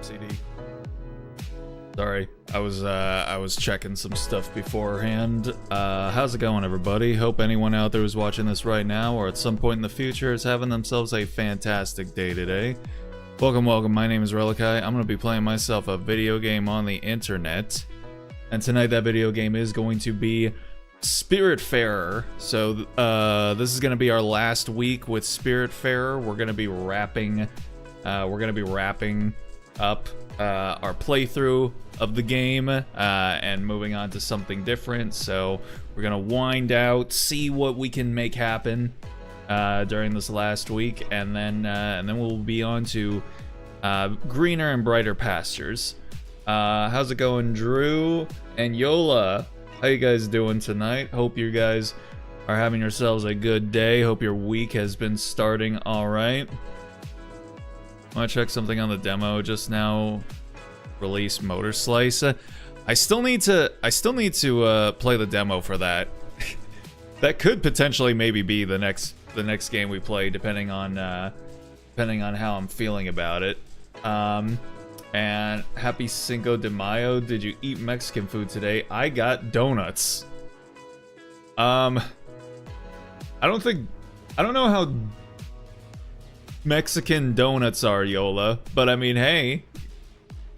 CD. Sorry, I was checking some stuff beforehand. How's it going, everybody? Hope anyone out there who's watching this right now or at some point in the future is having themselves a fantastic day today. Welcome. My name is Relikai. I'm going to be playing myself a video game on the internet. And tonight that video game is going to be Spiritfarer. So this is going to be our last week with Spiritfarer. We're going to be wrapping up our playthrough of the game and moving on to something different. So we're gonna wind out, see what we can make happen during this last week, and then we'll be on to greener and brighter pastures. How's it going, Drew and Yola? How you guys doing tonight? Hope you guys are having yourselves a good day. Hope your week has been starting all right. Want to check something on the demo just now? Release Motor Slice. I still need to play the demo for that. That could potentially maybe be the next game we play, depending on how I'm feeling about it. And happy Cinco de Mayo. Did you eat Mexican food today? I got donuts. I don't know how Mexican donuts are, Yola, but I mean, hey,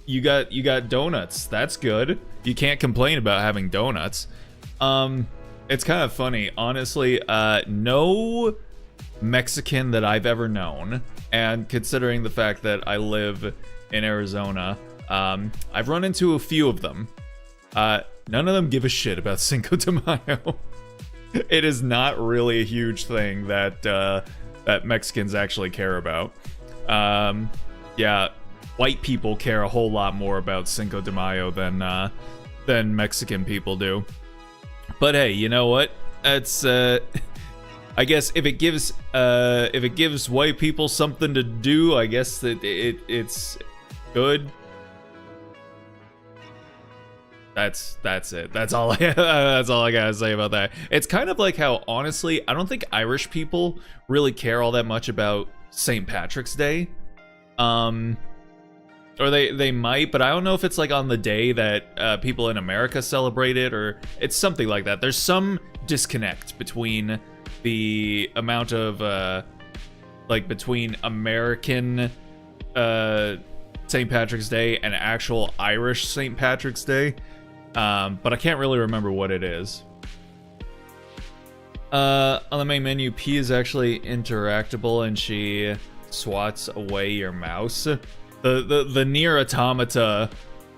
you got donuts. That's good. You can't complain about having donuts. It's kind of funny, honestly. No Mexican that I've ever known, and considering the fact that I live in Arizona, I've run into a few of them. None of them give a shit about Cinco de Mayo. It is not really a huge thing that Mexicans actually care about. Yeah, white people care a whole lot more about Cinco de Mayo than Mexican people do. But hey, you know what? It's I guess if it gives white people something to do, I guess that it's good. That's it. That's all I gotta say about that. It's kind of like how, honestly, I don't think Irish people really care all that much about St. Patrick's Day. Or they might, but I don't know if it's like on the day that people in America celebrate it, or it's something like that. There's some disconnect between the amount of between American St. Patrick's Day and actual Irish St. Patrick's Day. But I can't really remember what it is. On the main menu, P is actually interactable and she swats away your mouse. The Nier Automata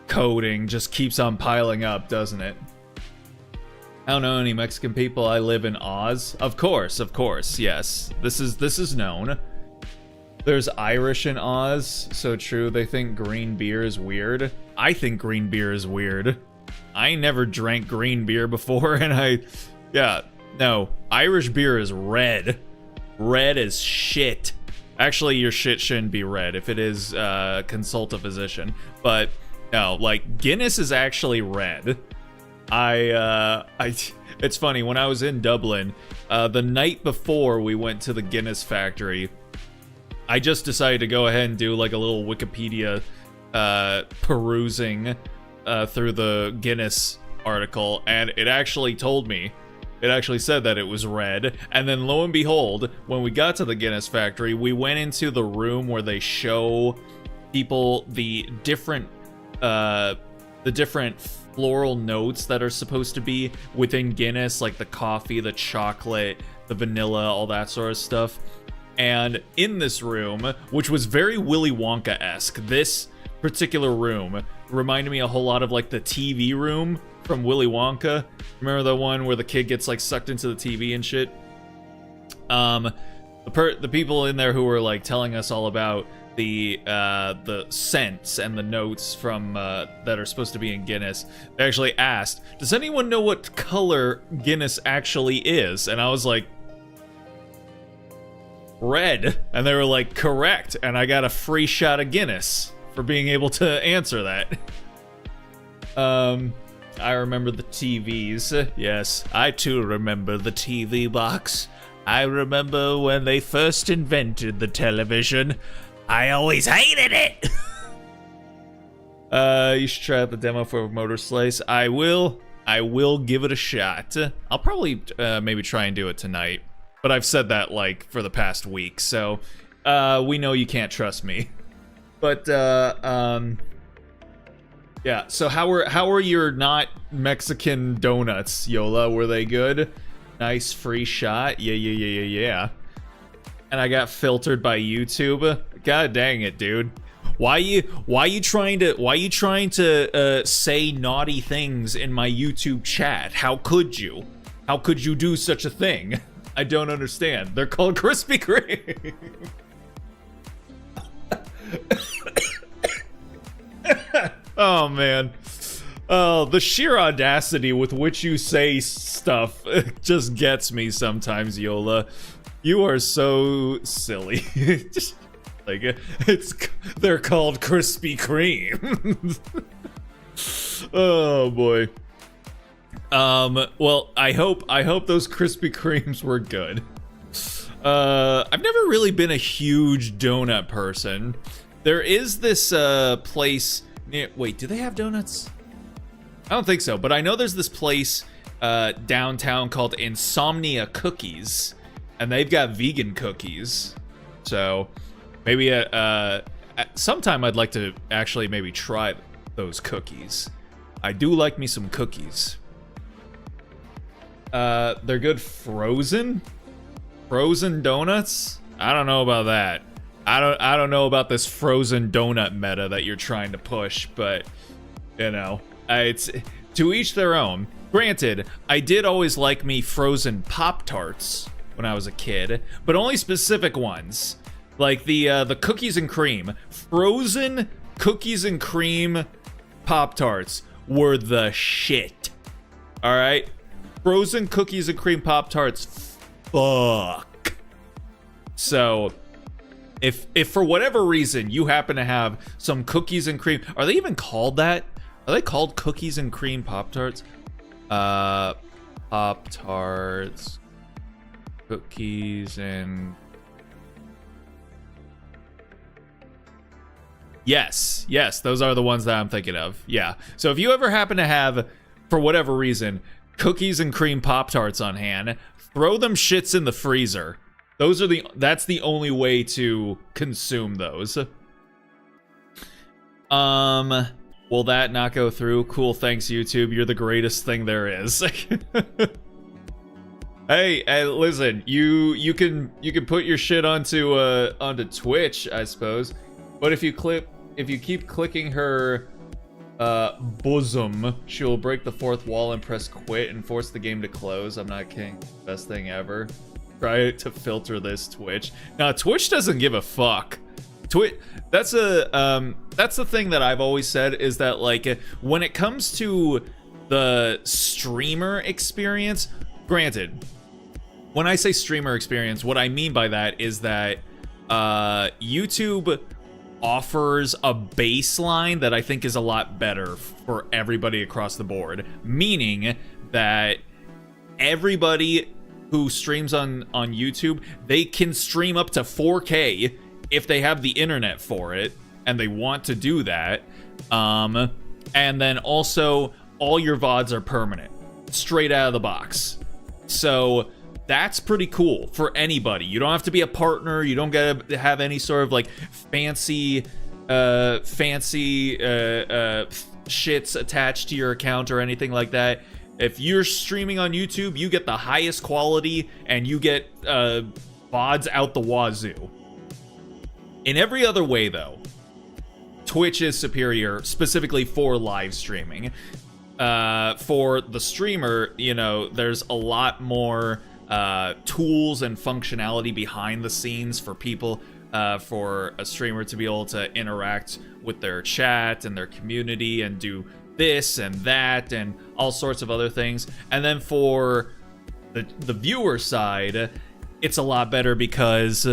coding just keeps on piling up, doesn't it? I don't know any Mexican people. I live in Oz. Of course, yes. This is known. There's Irish in Oz, so true. They think green beer is weird. I think green beer is weird. I never drank green beer before, and no. Irish beer is red. Red as shit. Actually, your shit shouldn't be red. If it is, consult a physician. But, no, like, Guinness is actually red. It's funny, when I was in Dublin, the night before we went to the Guinness factory, I just decided to go ahead and do, like, a little Wikipedia, perusing through the Guinness article, and it actually told me, it actually said that it was red, and then lo and behold, when we got to the Guinness factory, we went into the room where they show people the different floral notes that are supposed to be within Guinness, like the coffee, the chocolate, the vanilla, all that sort of stuff. And in this room, which was very Willy Wonka-esque, this particular room reminded me a whole lot of like the TV room from Willy Wonka. Remember the one where the kid gets like sucked into the TV and shit? The people in there who were like telling us all about the scents and the notes from that are supposed to be in Guinness, they actually asked, does anyone know what color Guinness actually is? And I was like, red. And they were like, correct. And I got a free shot of Guinness for being able to answer that. I remember the TVs. Yes, I too remember the TV box. I remember when they first invented the television. I always hated it. You should try out the demo for Motor Slice. I will give it a shot. I'll probably maybe try and do it tonight. But I've said that like for the past week, so we know you can't trust me. But yeah. So how are your not Mexican donuts, Yola? Were they good? Nice free shot. Yeah. And I got filtered by YouTube. God dang it, dude. Why you trying to say naughty things in my YouTube chat? How could you? How could you do such a thing? I don't understand. They're called Krispy Kreme. Oh man. Oh, the sheer audacity with which you say stuff just gets me sometimes, Yola. You are so silly. Just like they're called Krispy Kreme. Oh boy. Well, I hope those Krispy Kremes were good. I've never really been a huge donut person. There is this place near, wait, do they have donuts? I don't think so, but I know there's this place downtown called Insomnia Cookies, and they've got vegan cookies. So maybe sometime I'd like to actually maybe try those cookies. I do like me some cookies. They're good frozen donuts. I don't know about that. I don't know about this frozen donut meta that you're trying to push, but you know, it's to each their own. Granted, I did always like me frozen Pop-Tarts when I was a kid, but only specific ones. Like the cookies and cream. Frozen cookies and cream Pop-Tarts were the shit. All right? Frozen cookies and cream Pop-Tarts, fuck. So, if for whatever reason you happen to have some cookies and cream, are they even called that? Are they called cookies and cream Pop-Tarts? Pop-Tarts, cookies and... Yes, those are the ones that I'm thinking of. Yeah. So if you ever happen to have, for whatever reason, cookies and cream Pop-Tarts on hand, throw them shits in the freezer. That's the only way to consume those. Will that not go through? Cool, thanks YouTube. You're the greatest thing there is. Hey, listen, you can put your shit onto Twitch, I suppose. But if you keep clicking her bosom, she'll break the fourth wall and press quit and force the game to close. I'm not kidding. Best thing ever. Try to filter this, Twitch. Now, Twitch doesn't give a fuck. That's the thing that I've always said, is that like when it comes to the streamer experience, granted, when I say streamer experience, what I mean by that is that YouTube offers a baseline that I think is a lot better for everybody across the board, meaning that everybody who streams on YouTube, they can stream up to 4K if they have the internet for it and they want to do that. And then also all your VODs are permanent, straight out of the box. So that's pretty cool for anybody. You don't have to be a partner. You don't get to have any sort of like fancy shits attached to your account or anything like that. If you're streaming on YouTube, you get the highest quality and you get VODs out the wazoo. In every other way, though, Twitch is superior, specifically for live streaming. For the streamer, you know, there's a lot more tools and functionality behind the scenes for people, for a streamer to be able to interact with their chat and their community and do this and that and all sorts of other things. And then for the viewer side, it's a lot better because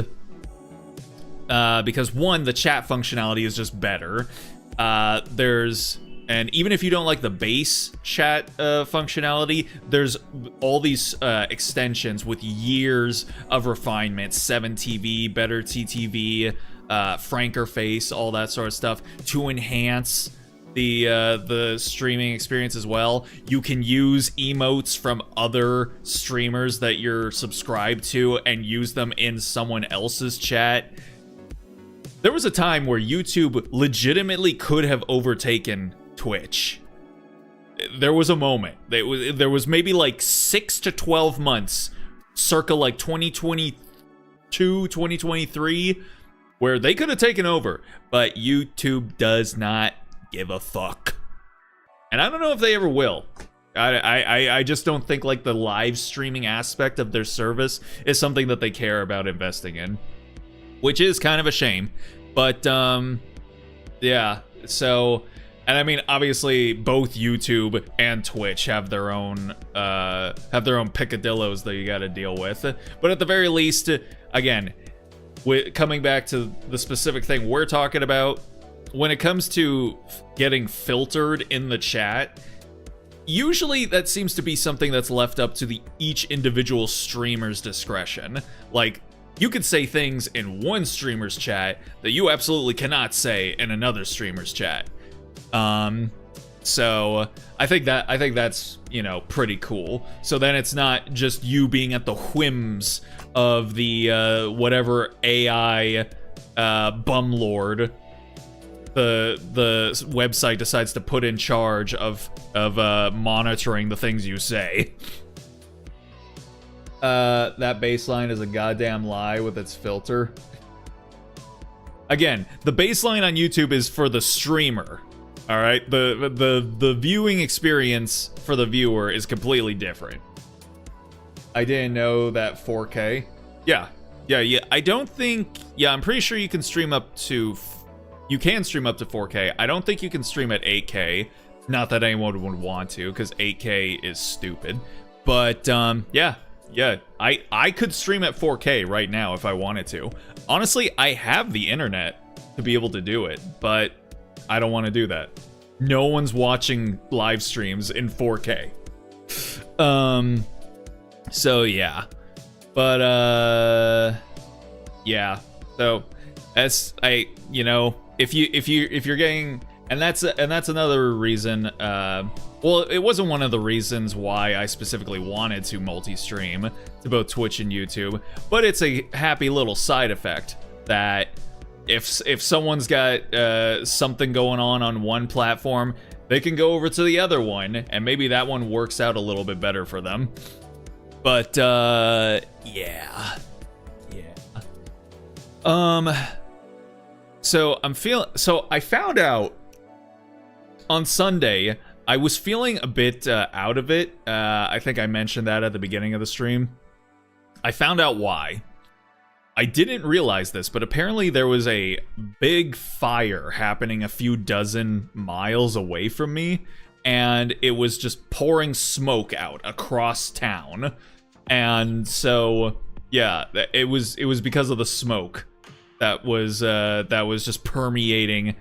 one, the chat functionality is just better. And even if you don't like the base chat functionality, there's all these extensions with years of refinement, 7TV, better TTV, franker face, all that sort of stuff to enhance the streaming experience as well. You can use emotes from other streamers that you're subscribed to and use them in someone else's chat. There was a time where YouTube legitimately could have overtaken Twitch. There was a moment. There was maybe like 6 to 12 months, circa like 2022, 2023, where they could have taken over, but YouTube does not give a fuck. And I don't know if they ever will. I just don't think like the live streaming aspect of their service is something that they care about investing in, which is kind of a shame. But yeah, so, and I mean, obviously both YouTube and Twitch have their own picadillos that you got to deal with. But at the very least, again, coming back to the specific thing we're talking about, when it comes to getting filtered in the chat, usually that seems to be something that's left up to each individual streamer's discretion. Like, you could say things in one streamer's chat that you absolutely cannot say in another streamer's chat. So I think that's, you know, pretty cool. So then it's not just you being at the whims of the whatever AI bumlord the website decides to put in charge of monitoring the things you say. That baseline is a goddamn lie with its filter. Again, the baseline on YouTube is for the streamer. All right, the viewing experience for the viewer is completely different. I didn't know that 4K. Yeah. I don't think. Yeah, I'm pretty sure you can stream up to. You can stream up to 4K. I don't think you can stream at 8K. Not that anyone would want to, because 8K is stupid. But yeah. I could stream at 4K right now if I wanted to. Honestly, I have the internet to be able to do it, but I don't want to do that. No one's watching live streams in 4K. So yeah. But yeah. So you know, if you're getting, and that's another reason, well, it wasn't one of the reasons why I specifically wanted to multi-stream to both Twitch and YouTube, but it's a happy little side effect that if someone's got something going on one platform, they can go over to the other one, and maybe that one works out a little bit better for them. But yeah. So I found out on Sunday I was feeling a bit out of it. I think I mentioned that at the beginning of the stream. I found out why. I didn't realize this, but apparently there was a big fire happening a few dozen miles away from me, and it was just pouring smoke out across town. And so, yeah, it was because of the smoke that was just permeating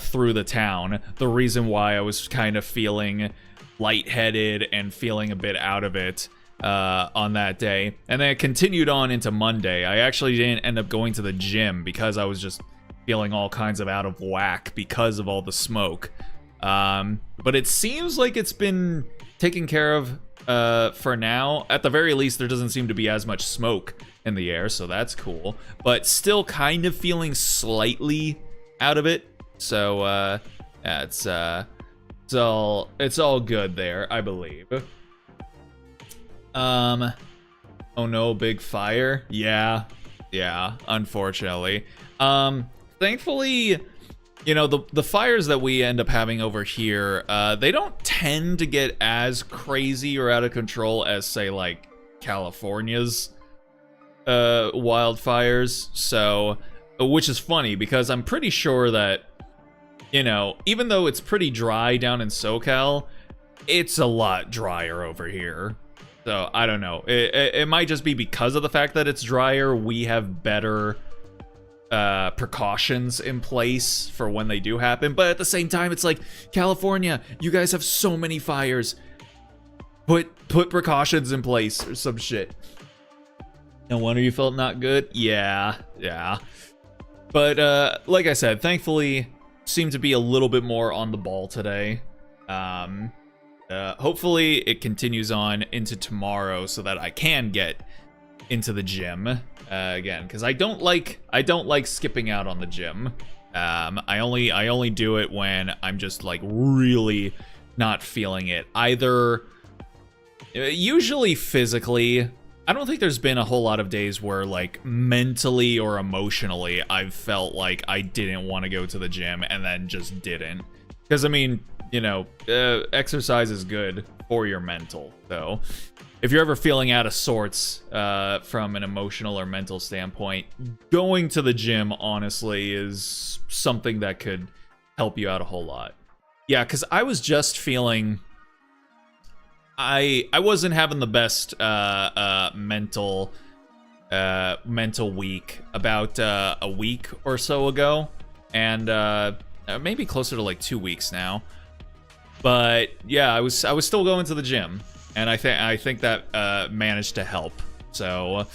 through the town. The reason why I was kind of feeling lightheaded and feeling a bit out of it on that day. And then it continued on into Monday. I actually didn't end up going to the gym because I was just feeling all kinds of out of whack because of all the smoke. But it seems like it's been taken care of for now. At the very least, there doesn't seem to be as much smoke in the air, so that's cool. But still kind of feeling slightly out of it. So yeah, it's all good there, I believe. Oh no, big fire. Yeah, unfortunately. Thankfully, you know, the fires that we end up having over here, they don't tend to get as crazy or out of control as, say, like California's wildfires. So, which is funny because I'm pretty sure that, you know, even though it's pretty dry down in SoCal, it's a lot drier over here. So I don't know. It might just be because of the fact that it's drier. We have better precautions in place for when they do happen. But at the same time, it's like, California, you guys have so many fires. Put precautions in place or some shit. No wonder you felt not good. Yeah. But like I said, thankfully, seem to be a little bit more on the ball today. Hopefully it continues on into tomorrow so that I can get into the gym again, because I don't like skipping out on the gym. I only do it when I'm just like really not feeling it. Either usually physically. I don't think there's been a whole lot of days where, like, mentally or emotionally I've felt like I didn't want to go to the gym and then just didn't. Because, I mean, you know, exercise is good for your mental, though. If you're ever feeling out of sorts from an emotional or mental standpoint, going to the gym, honestly, is something that could help you out a whole lot. Yeah, because I was just feeling... I wasn't having the best mental week about a week or so ago, and maybe closer to like 2 weeks now. But yeah, I was still going to the gym, and I think that managed to help. So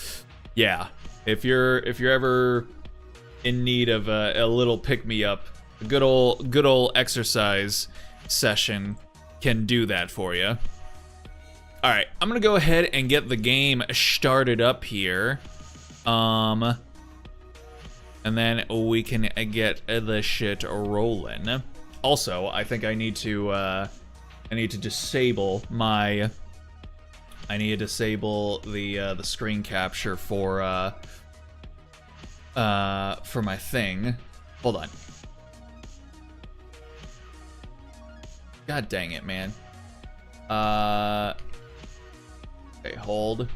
yeah, if you're ever in need of a little pick me up, a good old exercise session can do that for you. All right, I'm gonna go ahead and get the game started up here, and then we can get the shit rolling. Also, I think I need to disable my. I need to disable the screen capture for my thing. Hold on. God dang it, man. Okay, hold.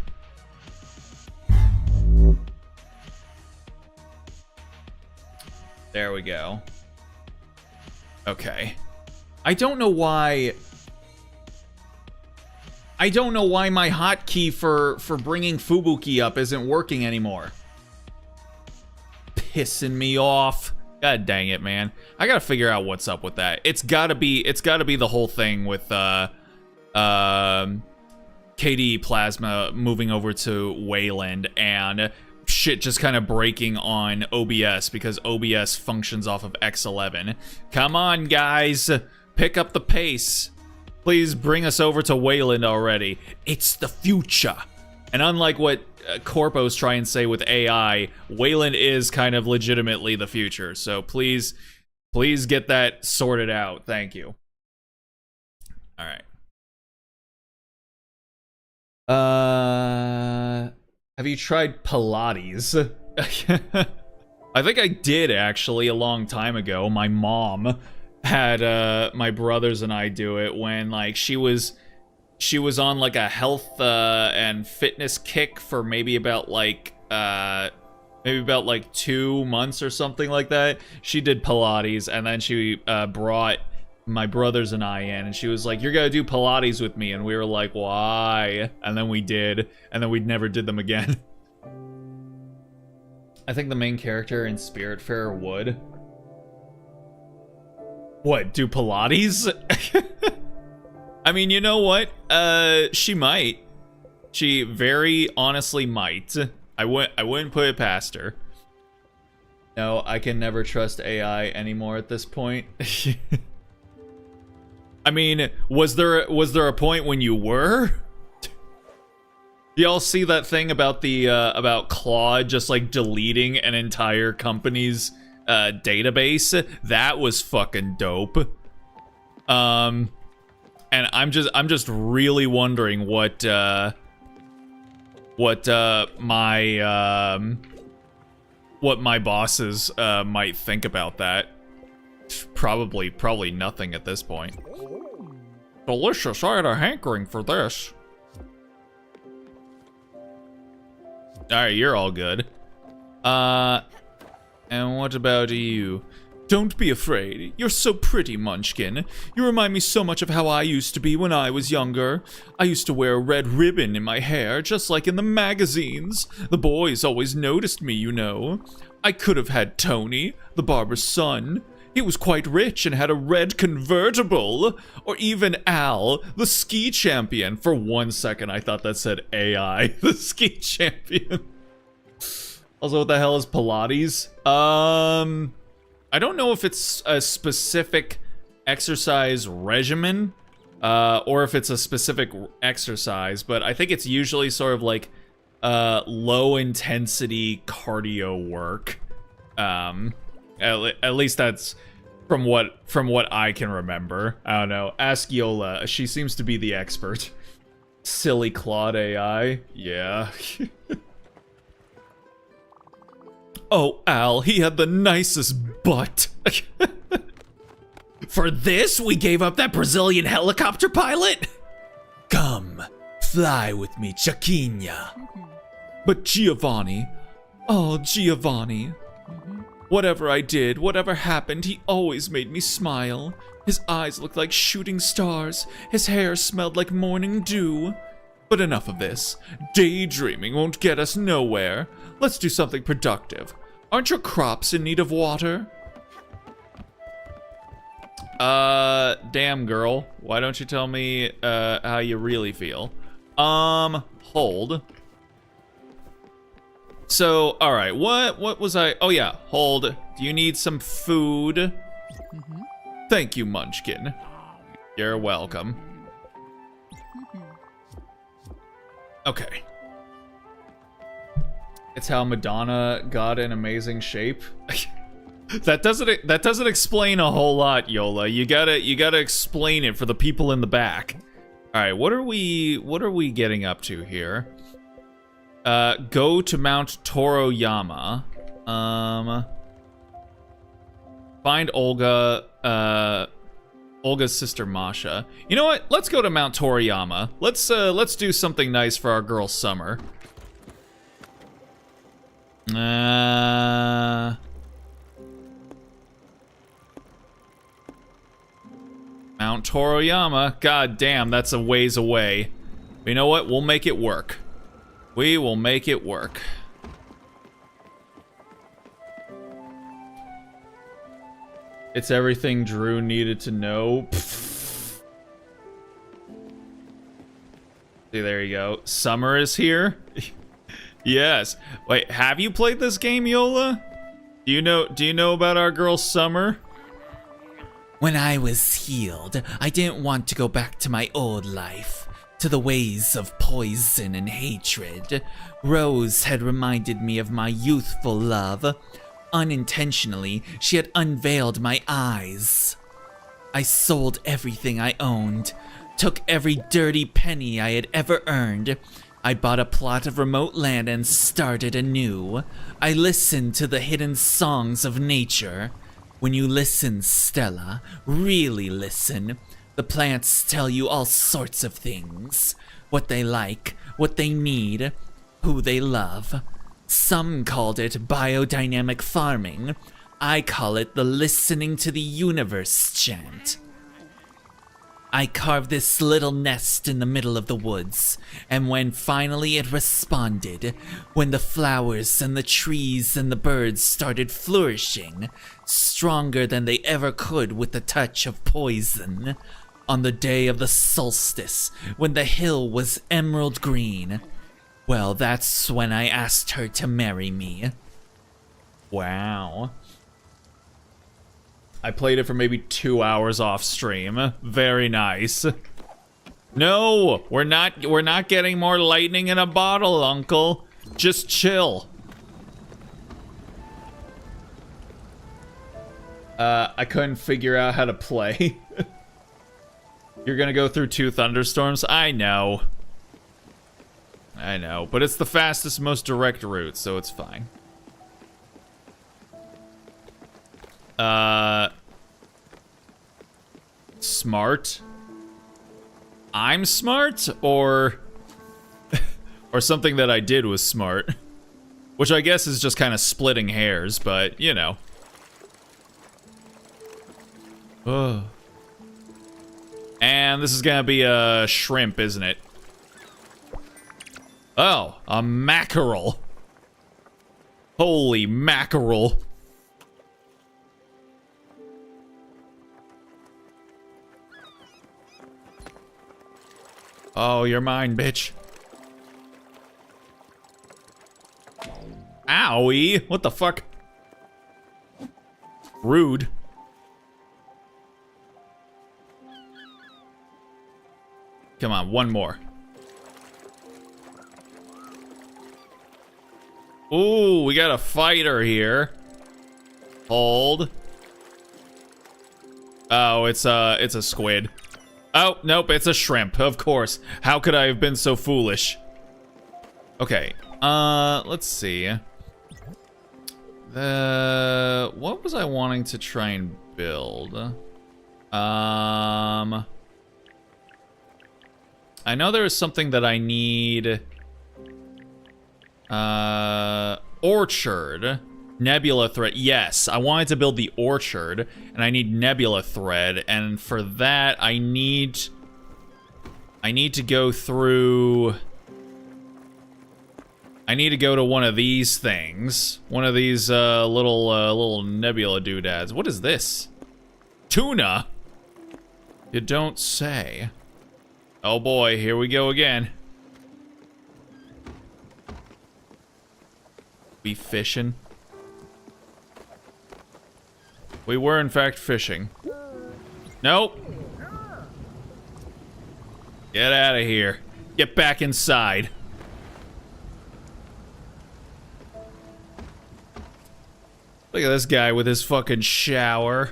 There we go. Okay. I don't know why my hotkey for bringing Fubuki up isn't working anymore. Pissing me off. God dang it, man. I gotta figure out what's up with that. It's gotta be the whole thing with KDE Plasma moving over to Wayland and shit just kind of breaking on OBS because OBS functions off of X11. Come on, guys. Pick up the pace. Please bring us over to Wayland already. It's the future. And unlike what corpos try and say with AI, Wayland is kind of legitimately the future. So please get that sorted out. Thank you. All right. Have you tried Pilates? I think I did actually a long time ago. My mom had my brothers and I do it when like she was on like a health and fitness kick for maybe about like 2 months or something like that. She did Pilates, and then she brought my brothers and I in, and she was like, "You're gonna do Pilates with me," and we were like, "Why?" And then we did, and then we never did them again. I think the main character in Spiritfarer would. What, do Pilates? I mean, you know what? She might. She very honestly might. I wouldn't put it past her. No, I can never trust AI anymore at this point. I mean, was there a point when you were? Y'all see that thing about the about Claude just like deleting an entire company's database? That was fucking dope. And I'm just really wondering what my bosses might think about that. Probably nothing at this point. Delicious, I had a hankering for this. Alright, you're all good. And what about you? Don't be afraid. You're so pretty, Munchkin. You remind me so much of how I used to be when I was younger. I used to wear a red ribbon in my hair, just like in the magazines. The boys always noticed me, you know. I could have had Tony, the barber's son. He was quite rich and had a red convertible. Or even Al, the ski champion. For 1 second, I thought that said AI, the ski champion. Also, what the hell is Pilates? I don't know if it's a specific exercise regimen or if it's a specific exercise, but I think it's usually sort of like low intensity cardio work. At least that's from what I can remember. I don't know. Ask Yola. She seems to be the expert. Silly Claude AI. Yeah. Oh, Al, he had the nicest butt. For this, we gave up that Brazilian helicopter pilot? Come, fly with me, Chaquinha. But Giovanni, oh, Giovanni. Whatever I did, whatever happened, he always made me smile. His eyes looked like shooting stars. His hair smelled like morning dew. But enough of this. Daydreaming won't get us nowhere. Let's do something productive. Aren't your crops in need of water? Damn girl. Why don't you tell me, how you really feel? Hold. So, alright, what was I? Oh yeah, hold. Do you need some food? Thank you, Munchkin. You're welcome. Okay. It's how Madonna got in amazing shape. That doesn't explain a whole lot, Yola. You gotta explain it for the people in the back. All right, what are we getting up to here? Go to Mount Toroyama. Find Olga. Olga's sister Masha. You know what? Let's go to Mount Toriyama. Let's do something nice for our girl Summer. Mount Toriyama. God damn, that's a ways away. You know what? We'll make it work. We will make it work. It's everything Drew needed to know. Pfft. See, there you go. Summer is here. Yes. Wait, have you played this game, Yola? Do you know about our girl Summer? When I was healed, I didn't want to go back to my old life, to the ways of poison and hatred. Rose had reminded me of my youthful love. Unintentionally, she had unveiled my eyes. I sold everything I owned, took every dirty penny I had ever earned. I bought a plot of remote land and started anew. I listened to the hidden songs of nature. When you listen, Stella, really listen, the plants tell you all sorts of things. What they like, what they need, who they love. Some called it biodynamic farming. I call it the listening to the universe chant. I carved this little nest in the middle of the woods, and when finally it responded, when the flowers and the trees and the birds started flourishing, stronger than they ever could with the touch of poison, on the day of the solstice, when the hill was emerald green, well, that's when I asked her to marry me. Wow. I played it for maybe 2 hours off stream. Very nice. No, we're not getting more lightning in a bottle, Uncle. Just chill. I couldn't figure out how to play. You're gonna go through 2 thunderstorms? I know. I know, but it's the fastest, most direct route, so it's fine. Smart? I'm smart? Or something that I did was smart? Which I guess is just kind of splitting hairs, but, you know. Ugh. And this is gonna be a shrimp, isn't it? Oh, a mackerel. Holy mackerel. Oh, you're mine, bitch. Owie, what the fuck? Rude. Come on, one more. Ooh, we got a fighter here. Hold. Oh, it's a squid. Oh, nope, it's a shrimp, of course. How could I have been so foolish? Okay, let's see. What was I wanting to try and build? I know there is something that I need. Orchard. Nebula thread. Yes, I wanted to build the orchard, and I need nebula thread, and for that I need to go through. I need to go to one of these things. One of these little nebula doodads. What is this? Tuna? You don't say. Oh boy, here we go again. We fishing? We were in fact fishing. Nope. Get out of here. Get back inside. Look at this guy with his fucking shower.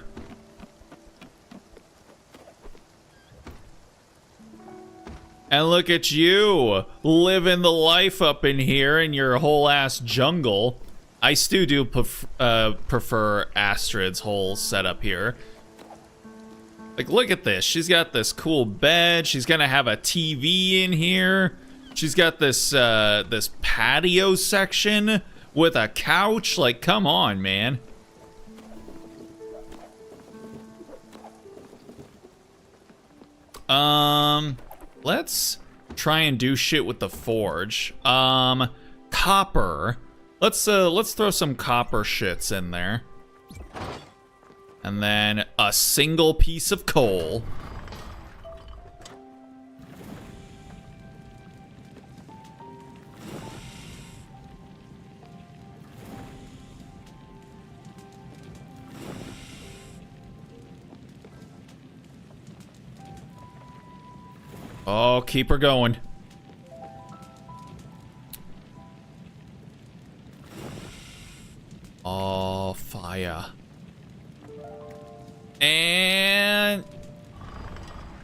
And look at you, living the life up in here in your whole ass jungle. I still do prefer Astrid's whole setup here. Like, look at this. She's got this cool bed. She's gonna have a TV in here. She's got this this patio section with a couch. Like, come on, man. Let's try and do shit with the forge. Copper. Let's throw some copper shits in there. And then a single piece of coal. Oh, keep her going. Oh, fire. And...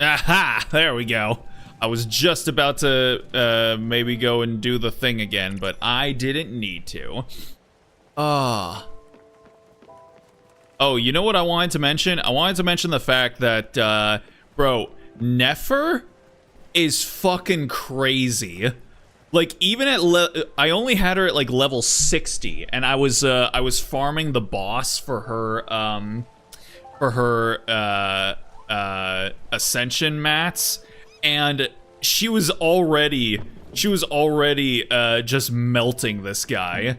aha! There we go. I was just about to maybe go and do the thing again, but I didn't need to. Ah. Oh, you know what I wanted to mention? I wanted to mention the fact that, bro, Nefer is fucking crazy. Like, even at I only had her at like level 60, and I was farming the boss for her ascension mats, and she was already just melting this guy.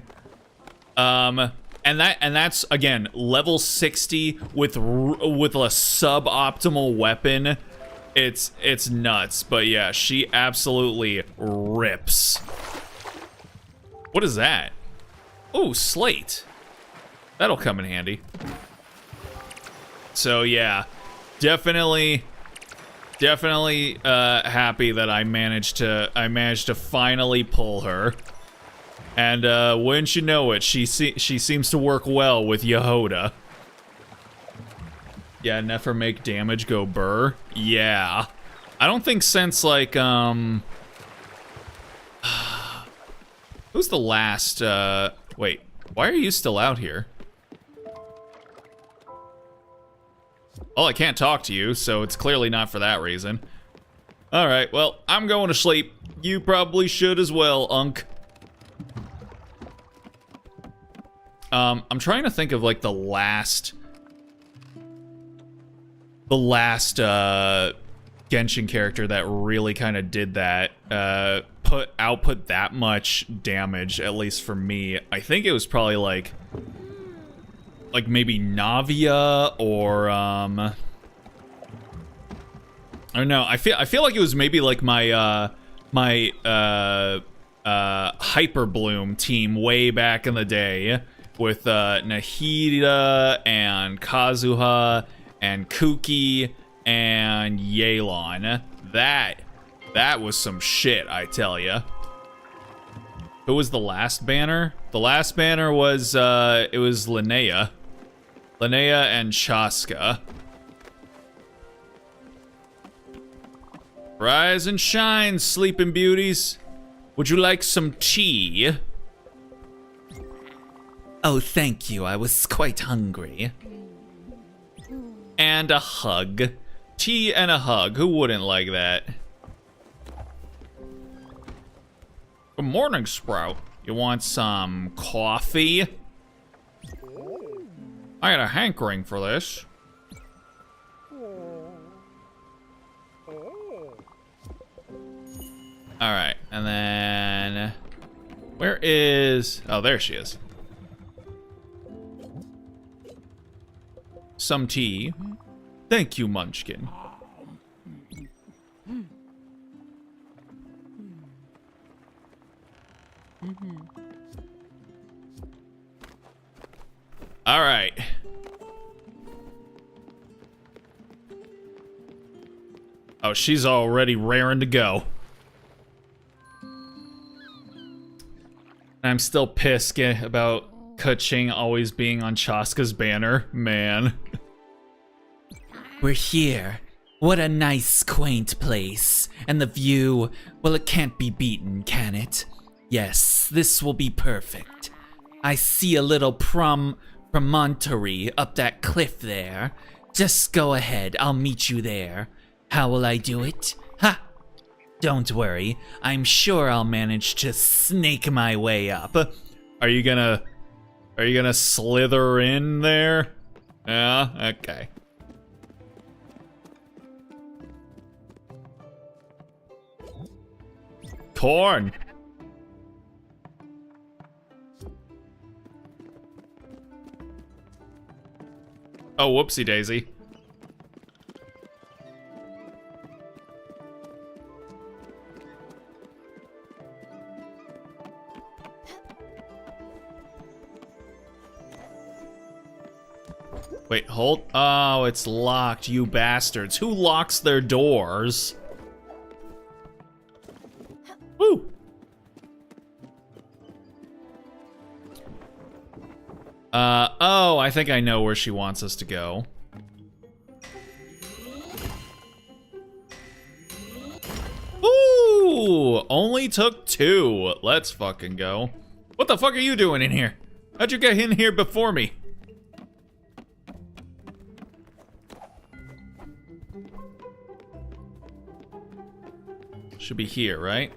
And that's again level 60 with a suboptimal weapon. It's nuts, but yeah, she absolutely rips. What is that? Oh, slate. That'll come in handy. So yeah, definitely happy that I managed to finally pull her. And wouldn't you know it, she seems to work well with Yehoda. Yeah, Nefer make damage go burr. Yeah. I don't think since, like, who's the last, wait, why are you still out here? Well, I can't talk to you, so it's clearly not for that reason. Alright, well, I'm going to sleep. You probably should as well, Unk. I'm trying to think of, like, the last Genshin character that really kind of did that, output that much damage, at least for me. I think it was probably like maybe Navia or I don't know. I feel like it was maybe like my Hyper Bloom team way back in the day. with Nahida and Kazuha and Kuki and Yelan. That was some shit, I tell ya. Who was the last banner? The last banner was it was Linnea. Linnea and Chaska. Rise and shine, sleeping beauties. Would you like some tea? Oh, thank you. I was quite hungry. And a hug. Tea and a hug. Who wouldn't like that? Good morning, Sprout. You want some coffee? I had a hankering for this. Alright, and then... Where is... Oh, there she is. Some tea. Thank you, Munchkin. Alright. Oh, she's already raring to go. I'm still pissed about Ka-Ching always being on Chaska's banner. Man. We're here. What a nice, quaint place. And the view, well, it can't be beaten, can it? Yes, this will be perfect. I see a little promontory up that cliff there. Just go ahead, I'll meet you there. How will I do it? Ha! Don't worry, I'm sure I'll manage to snake my way up. Are you gonna slither in there? Yeah, okay. Corn. Oh, whoopsie daisy. Wait, hold. Oh, it's locked, you bastards. Who locks their doors? Woo! Oh, I think I know where she wants us to go. Ooh, only took 2. Let's fucking go. What the fuck are you doing in here? How'd you get in here before me? Should be here, right?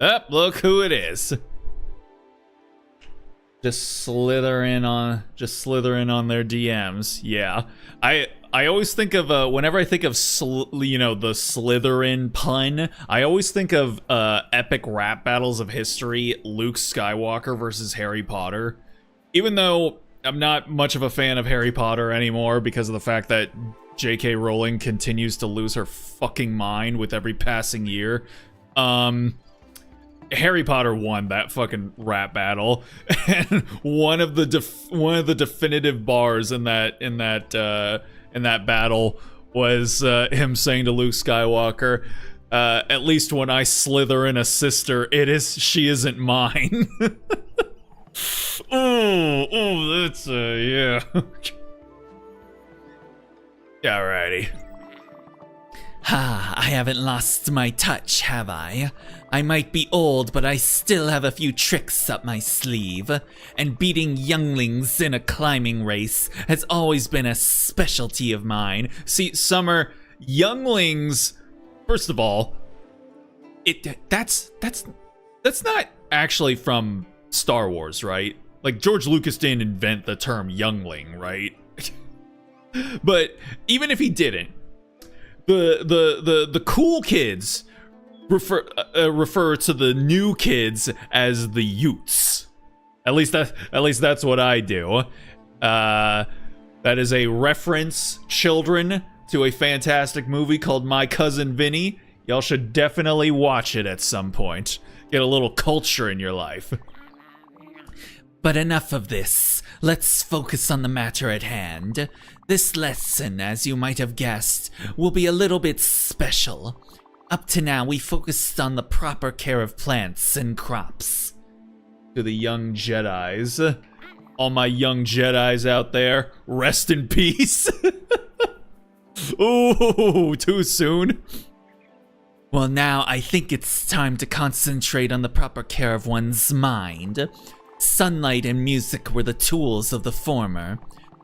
Up, look who it is. Just slither in on their DMs. Yeah, I always think of whenever I think of the Slytherin pun, I always think of epic rap battles of history, Luke Skywalker versus Harry Potter. Even though I'm not much of a fan of Harry Potter anymore because of the fact that J.K. Rowling continues to lose her fucking mind with every passing year. Harry Potter won that fucking rap battle, and one of the definitive bars in that battle was him saying to Luke Skywalker, "At least when I slither in a sister, she isn't mine." oh, that's yeah. Alrighty. Ha, I haven't lost my touch, have I? I might be old, but I still have a few tricks up my sleeve. And beating younglings in a climbing race has always been a specialty of mine. See, Summer, younglings, first of all, that's not actually from Star Wars, right? Like, George Lucas didn't invent the term youngling, right? But even if he didn't, the cool kids refer to the new kids as the Utes. At least that's what I do. That is a reference, children, to a fantastic movie called My Cousin Vinny. Y'all should definitely watch it at some point. Get a little culture in your life. But enough of this. Let's focus on the matter at hand. This lesson, as you might have guessed, will be a little bit special. Up to now, we focused on the proper care of plants and crops. To the young Jedis. All my young Jedis out there, rest in peace. Ooh, too soon. Well, now I think it's time to concentrate on the proper care of one's mind. Sunlight and music were the tools of the former.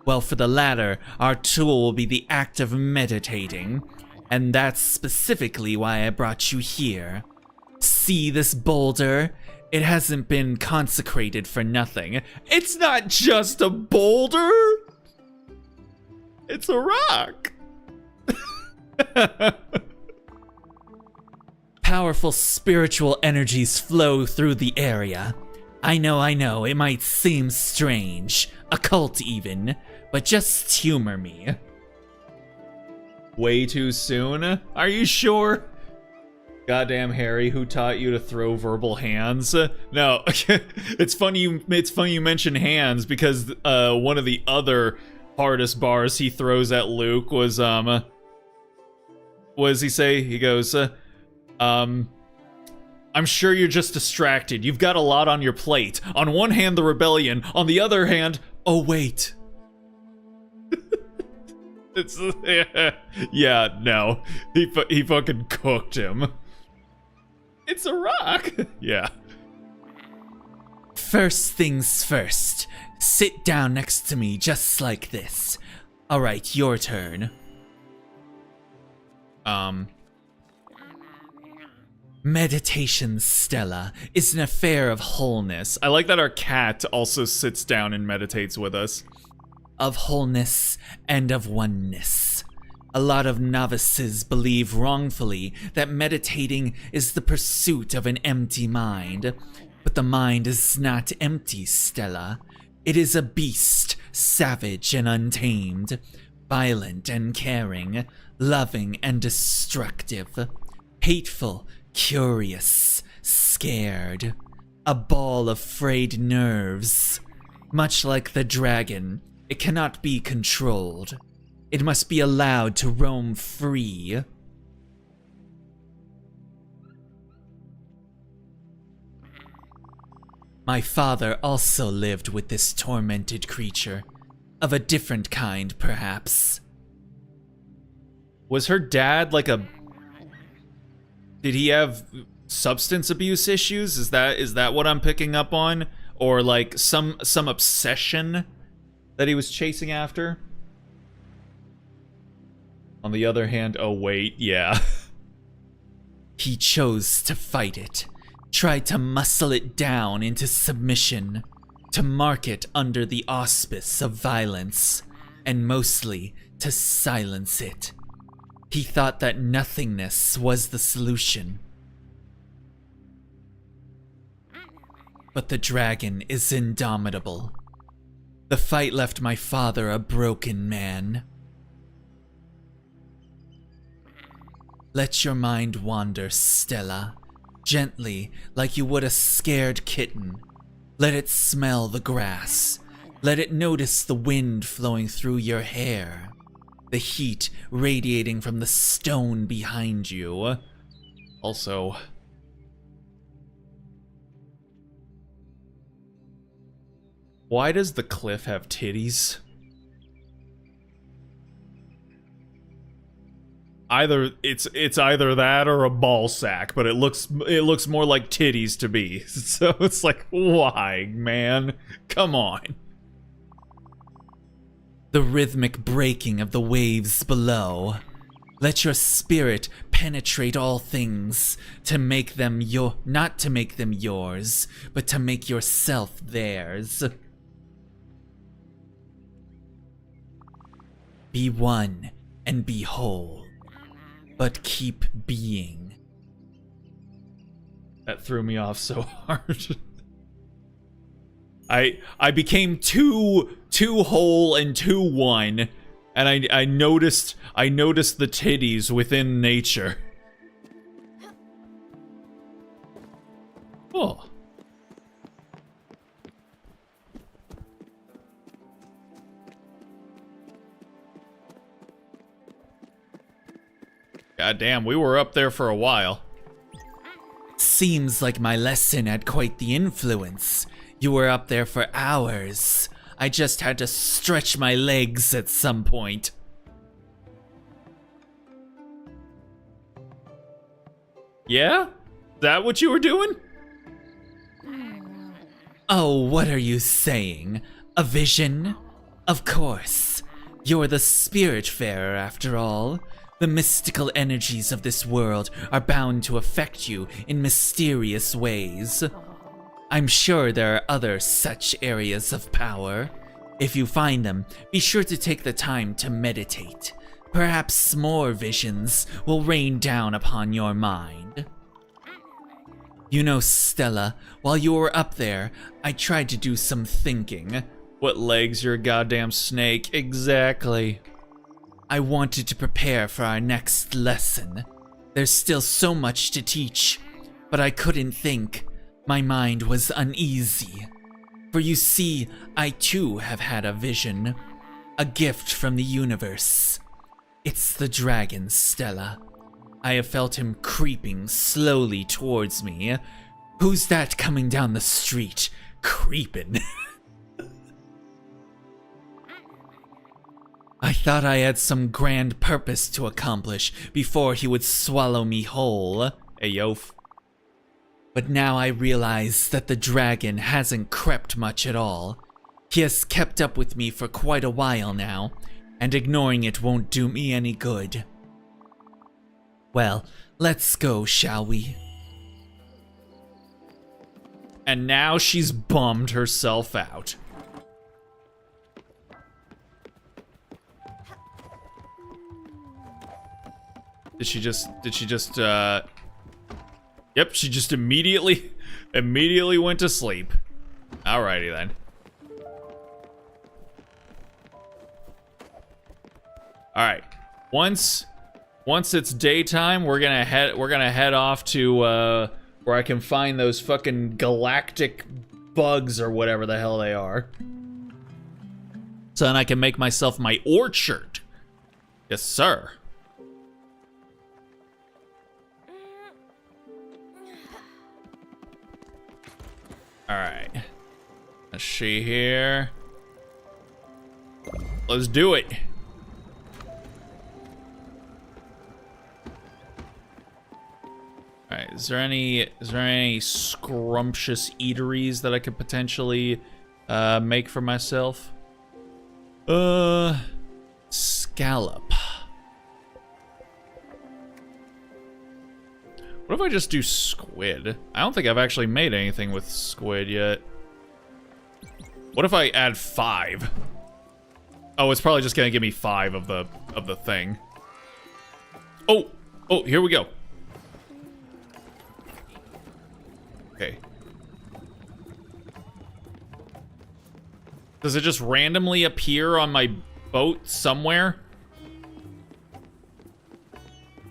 Well, for the latter, our tool will be the act of meditating. And that's specifically why I brought you here. See this boulder? It hasn't been consecrated for nothing. It's not just a boulder. It's a rock. Powerful spiritual energies flow through the area. I know, it might seem strange, occult even, but just humor me. Way too soon? Are you sure? Goddamn Harry, who taught you to throw verbal hands? No, it's funny you mention hands because one of the other hardest bars he throws at Luke was what does he say? He goes, I'm sure you're just distracted. You've got a lot on your plate. On one hand, the rebellion. On the other hand, oh wait. It's yeah, no. He fucking cooked him. It's a rock. Yeah. First things first. Sit down next to me just like this. All right, your turn. Meditation, Stella, is an affair of wholeness. I like that our cat also sits down and meditates with us. Of wholeness and of oneness. A lot of novices believe wrongfully that meditating is the pursuit of an empty mind. But the mind is not empty, Stella. It is a beast, savage and untamed, violent and caring, loving and destructive, hateful, curious, scared, a ball of frayed nerves. Much like the dragon, it cannot be controlled. It must be allowed to roam free. My father also lived with this tormented creature. Of a different kind, perhaps. Was her dad like a... Did he have substance abuse issues? Is that what I'm picking up on? Or like some obsession that he was chasing after? On the other hand, oh wait, yeah. He chose to fight it, tried to muscle it down into submission, to mark it under the auspice of violence, and mostly to silence it. He thought that nothingness was the solution. But the dragon is indomitable. The fight left my father a broken man. Let your mind wander, Stella. Gently, like you would a scared kitten. Let it smell the grass. Let it notice the wind flowing through your hair. The heat radiating from the stone behind you. Also... why does the cliff have titties? Either it's either that or a ball sack, but it looks more like titties to me. So it's like, why, man? Come on. The rhythmic breaking of the waves below. Let your spirit penetrate all things, to make them not to make them yours, but to make yourself theirs. Be one and be whole, but keep being. That threw me off so hard. I became too whole and too one, and I noticed the titties within nature. Oh. God damn, we were up there for a while. Seems like my lesson had quite the influence. You were up there for hours. I just had to stretch my legs at some point. Yeah? Is that what you were doing? Oh, what are you saying? A vision? Of course. You're the Spiritfarer after all. The mystical energies of this world are bound to affect you in mysterious ways. I'm sure there are other such areas of power. If you find them, be sure to take the time to meditate. Perhaps more visions will rain down upon your mind. You know, Stella, while you were up there, I tried to do some thinking. What legs, you're a goddamn snake. Exactly. I wanted to prepare for our next lesson. There's still so much to teach, but I couldn't think. My mind was uneasy. For you see, I too have had a vision. A gift from the universe. It's the dragon, Stella. I have felt him creeping slowly towards me. Who's that coming down the street? Creeping. I thought I had some grand purpose to accomplish before he would swallow me whole. Hey, Yof. But now I realize that the dragon hasn't crept much at all. He has kept up with me for quite a while now, and ignoring it won't do me any good. Well, let's go, shall we? And now she's bummed herself out. Did she just, yep, she just immediately went to sleep. Alrighty then. Alright. Once it's daytime, we're gonna head off to, where I can find those fucking galactic bugs or whatever the hell they are. So then I can make myself my orchard. Yes, sir. Alright. Is she here? Let's do it. Alright, is there any scrumptious eateries that I could potentially make for myself? Scallop. What if I just do squid? I don't think I've actually made anything with squid yet. What if I add 5? Oh, it's probably just gonna give me 5 of the thing. Oh, here we go. Okay. Does it just randomly appear on my boat somewhere?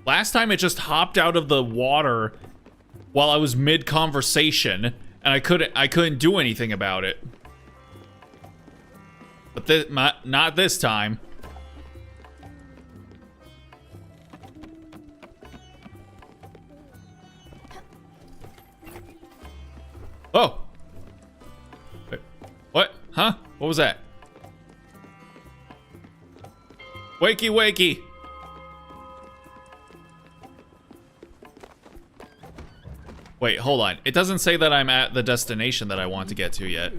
Last time it just hopped out of the water while I was mid-conversation, and I couldn't do anything about it. But not this time. Oh. Wait, what? Huh? What was that? Wakey, wakey. Wait, hold on. It doesn't say that I'm at the destination that I want to get to yet.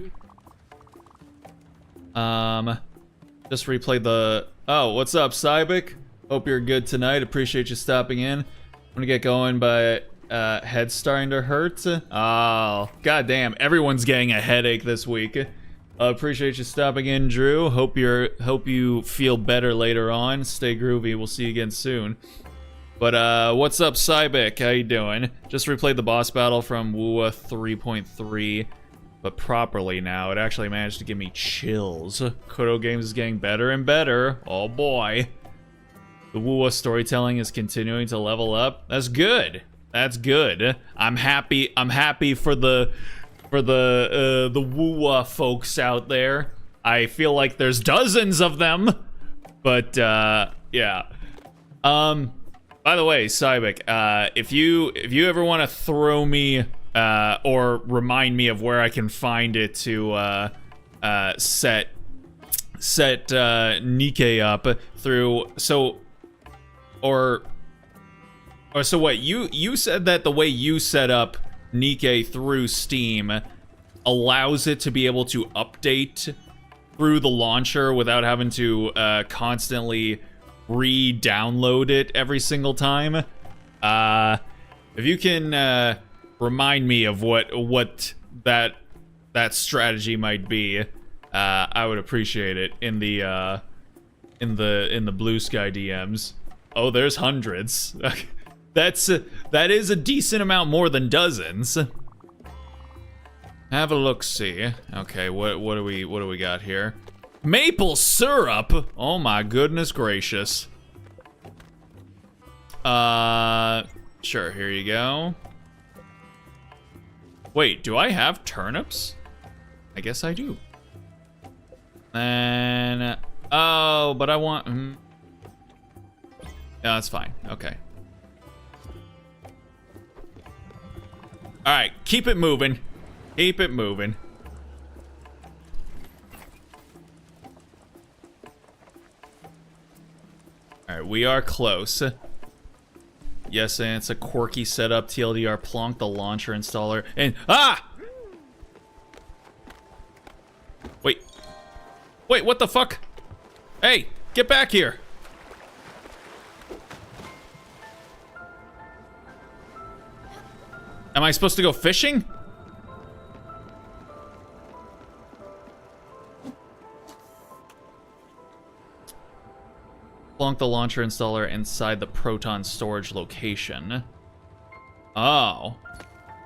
Just replayed the... Oh, what's up, Cybik? Hope you're good tonight. Appreciate you stopping in. I'm gonna get going, but head's starting to hurt. Oh, goddamn. Everyone's getting a headache this week. Appreciate you stopping in, Drew. Hope you feel better later on. Stay groovy. We'll see you again soon. But, what's up, Cybik? How you doing? Just replayed the boss battle from WUA 3.3, but properly now. It actually managed to give me chills. Kodo Games is getting better and better. Oh, boy. The WUA storytelling is continuing to level up. That's good. That's good. I'm happy for the WUA folks out there. I feel like there's dozens of them. But, yeah. By the way, Cybek, if you ever want to throw me or remind me of where I can find it to set Nikke up through, so what you said that the way you set up Nikke through Steam allows it to be able to update through the launcher without having to constantly re-download it every single time. If you can remind me of what that strategy might be, I would appreciate it in the Blue Sky DMs. Oh, there's hundreds. That is a decent amount more than dozens. Have a look, see. Okay, what do we got here? Maple syrup. Oh my goodness gracious. Sure, here you go. Wait, do I have turnips? I guess I do. And oh, but I want no, that's fine. Okay. All right, keep it moving. Keep it moving. Alright, we are close. Yes, and it's a quirky setup. TLDR, plonk the launcher installer. And ah! Wait. Wait, what the fuck? Hey, get back here. Am I supposed to go fishing? Plonk the launcher installer inside the Proton storage location. Oh.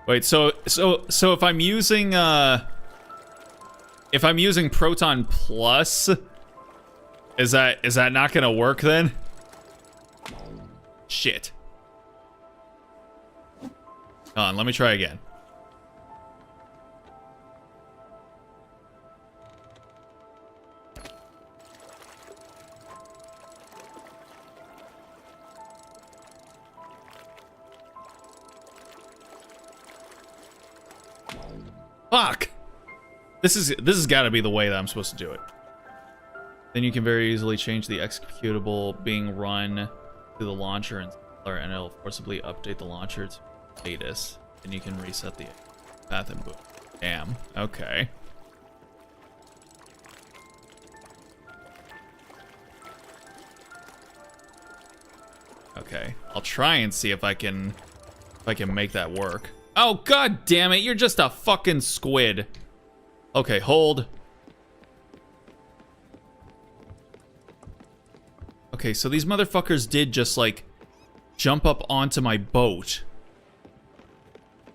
Wait, so if I'm using Proton Plus, is that not gonna work then? Shit. Hold on, let me try again. Fuck! This has got to be the way that I'm supposed to do it. Then you can very easily change the executable being run to the launcher and it'll forcibly update the launcher to status. And you can reset the path and boot. Damn. Okay. Okay. I'll try and see if I can make that work. Oh, god damn it, you're just a fucking squid. Okay, hold. Okay, so these motherfuckers did just, like, jump up onto my boat.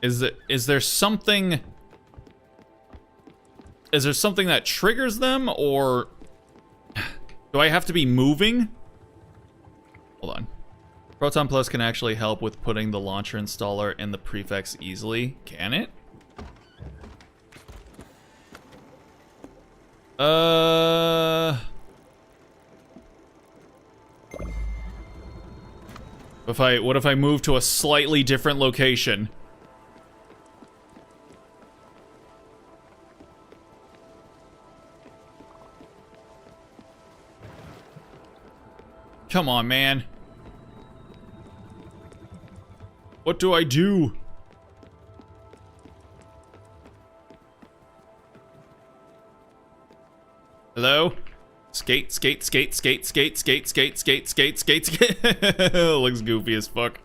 Is there something... Is there something that triggers them, or... Do I have to be moving? Hold on. Proton Plus can actually help with putting the launcher installer in the prefix easily. Can it? What if I move to a slightly different location? Come on, man. What do I do? Hello? Skate, skate, skate, skate, skate, skate, skate, skate, skate, skate, skate. Looks goofy as fuck.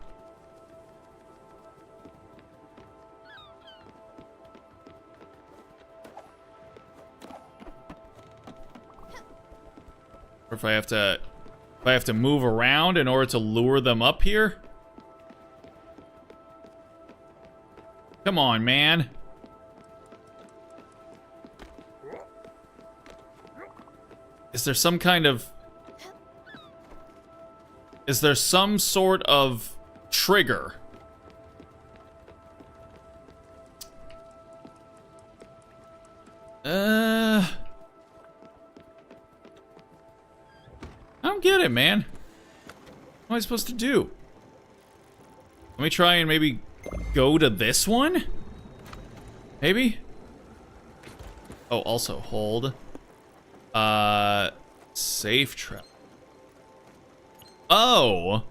Or if I have to move around in order to lure them up here? Come on, man. Is there some kind of... Is there some sort of trigger? I don't get it, man. What am I supposed to do? Let me try and maybe go to this one? Maybe? Oh, also hold. Safe trap. Oh,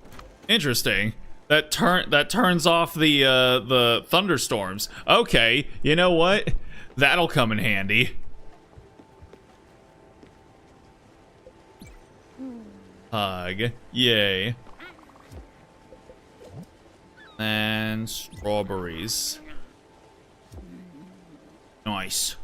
interesting. That turns off the thunderstorms. Okay, you know what? That'll come in handy. Hug. Yay. And strawberries. Nice.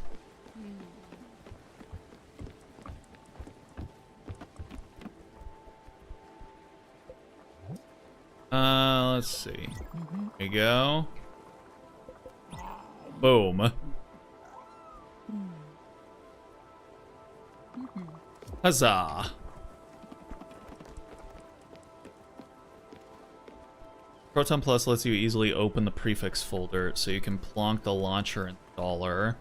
Let's see. There we go. Boom. Huzzah. Proton Plus lets you easily open the prefix folder, so you can plonk the launcher installer,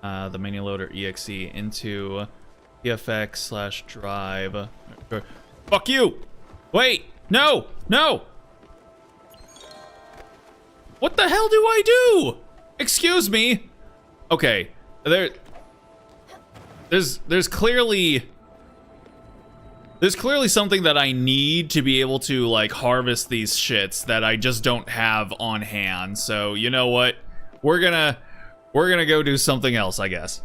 the menu loader exe into pfx/drive. Fuck you! Wait! No! No! What the hell do I do? Excuse me. Okay, there's clearly something that I need to be able to like harvest these shits that I just don't have on hand. So you know what? We're gonna go do something else, I guess.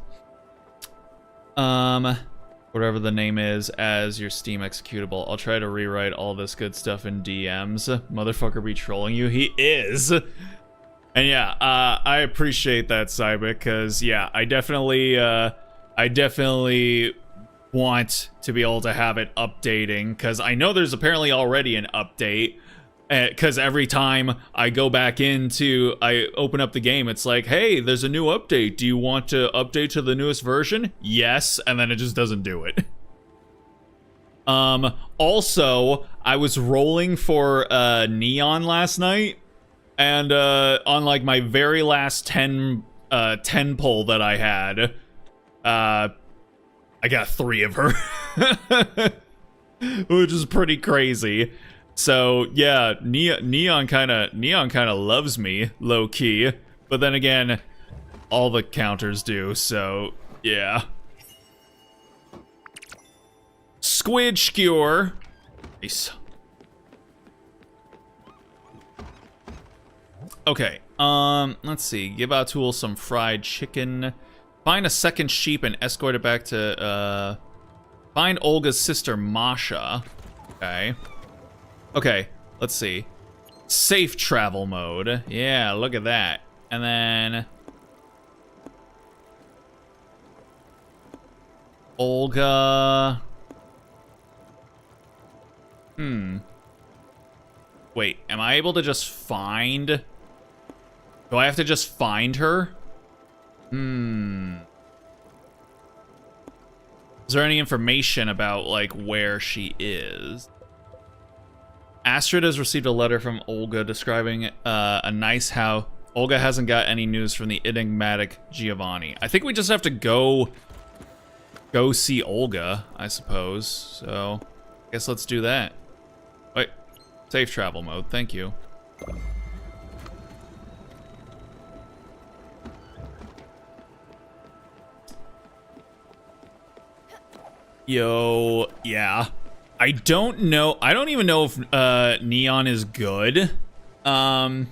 Whatever the name is as your Steam executable. I'll try to rewrite all this good stuff in DMs. Motherfucker be trolling you. He is. And yeah, I appreciate that, Cyber, because yeah, I definitely want to be able to have it updating, because I know there's apparently already an update, because every time I go back I open up the game, it's like, hey, there's a new update. Do you want to update to the newest version? Yes, and then it just doesn't do it. Also, I was rolling for Neon last night, and on like my very last 10 pull that I had, I got 3 of her, which is pretty crazy. So yeah, Neon kind of loves me low key, but then again, all the counters do. So yeah. Squid skewer. Nice. Okay. Let's see. Give our tool some fried chicken. Find a second sheep and escort it back to, find Olga's sister, Masha. Okay. Okay, let's see. Safe travel mode. Yeah, look at that. And then... Olga... Wait, am I able to just find... Do I have to just find her? Is there any information about, like, where she is? Astrid has received a letter from Olga describing a nice how Olga hasn't got any news from the enigmatic Giovanni. I think we just have to go see Olga, I suppose. So, I guess let's do that. Wait, safe travel mode, thank you. Yo, yeah. I don't know. I don't even know if Neon is good. I'd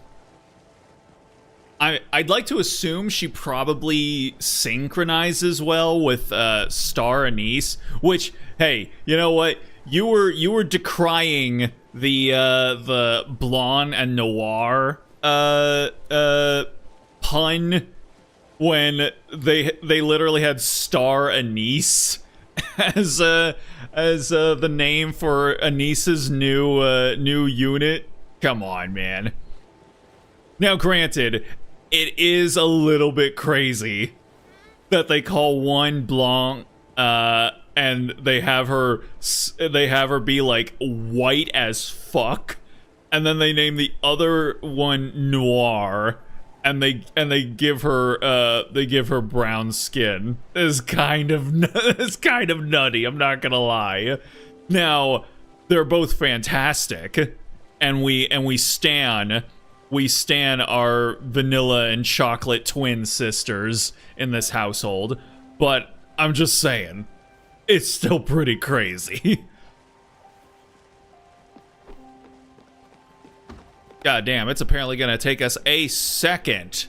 like to assume she probably synchronizes well with Star Anise, which, hey, you know what? You were decrying the blonde and noir pun when they literally had Star Anise as the name for Anise's new unit. Come on, man. Now, granted, it is a little bit crazy that they call one Blanc, and they have her be like white as fuck, and then they name the other one Noir, and they give her brown skin. It's kind of nutty, I'm not gonna lie. Now, they're both fantastic, and we stan our vanilla and chocolate twin sisters in this household, but I'm just saying, it's still pretty crazy. God damn, it's apparently gonna take us a second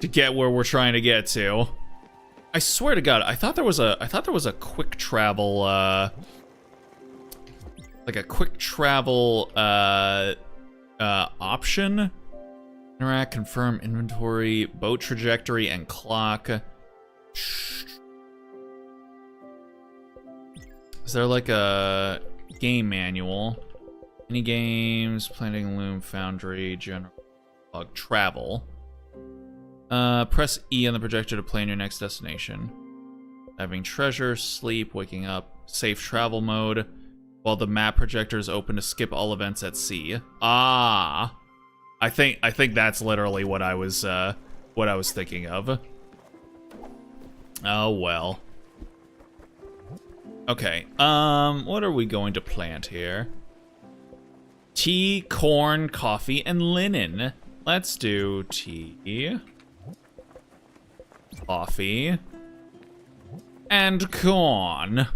to get where we're trying to get to. I swear to God, I thought there was a quick travel, like a quick travel, option. Interact, confirm inventory, boat trajectory, and clock. Is there like a game manual? Any games, planting loom, foundry, general log, travel. Press E on the projector to plan your next destination. Having treasure, sleep, waking up, safe travel mode. While the map projector is open to skip all events at sea. Ah, I think that's literally what I was thinking of. Oh well. Okay. What are we going to plant here? Tea, corn, coffee, and linen. Let's do tea, coffee, and corn.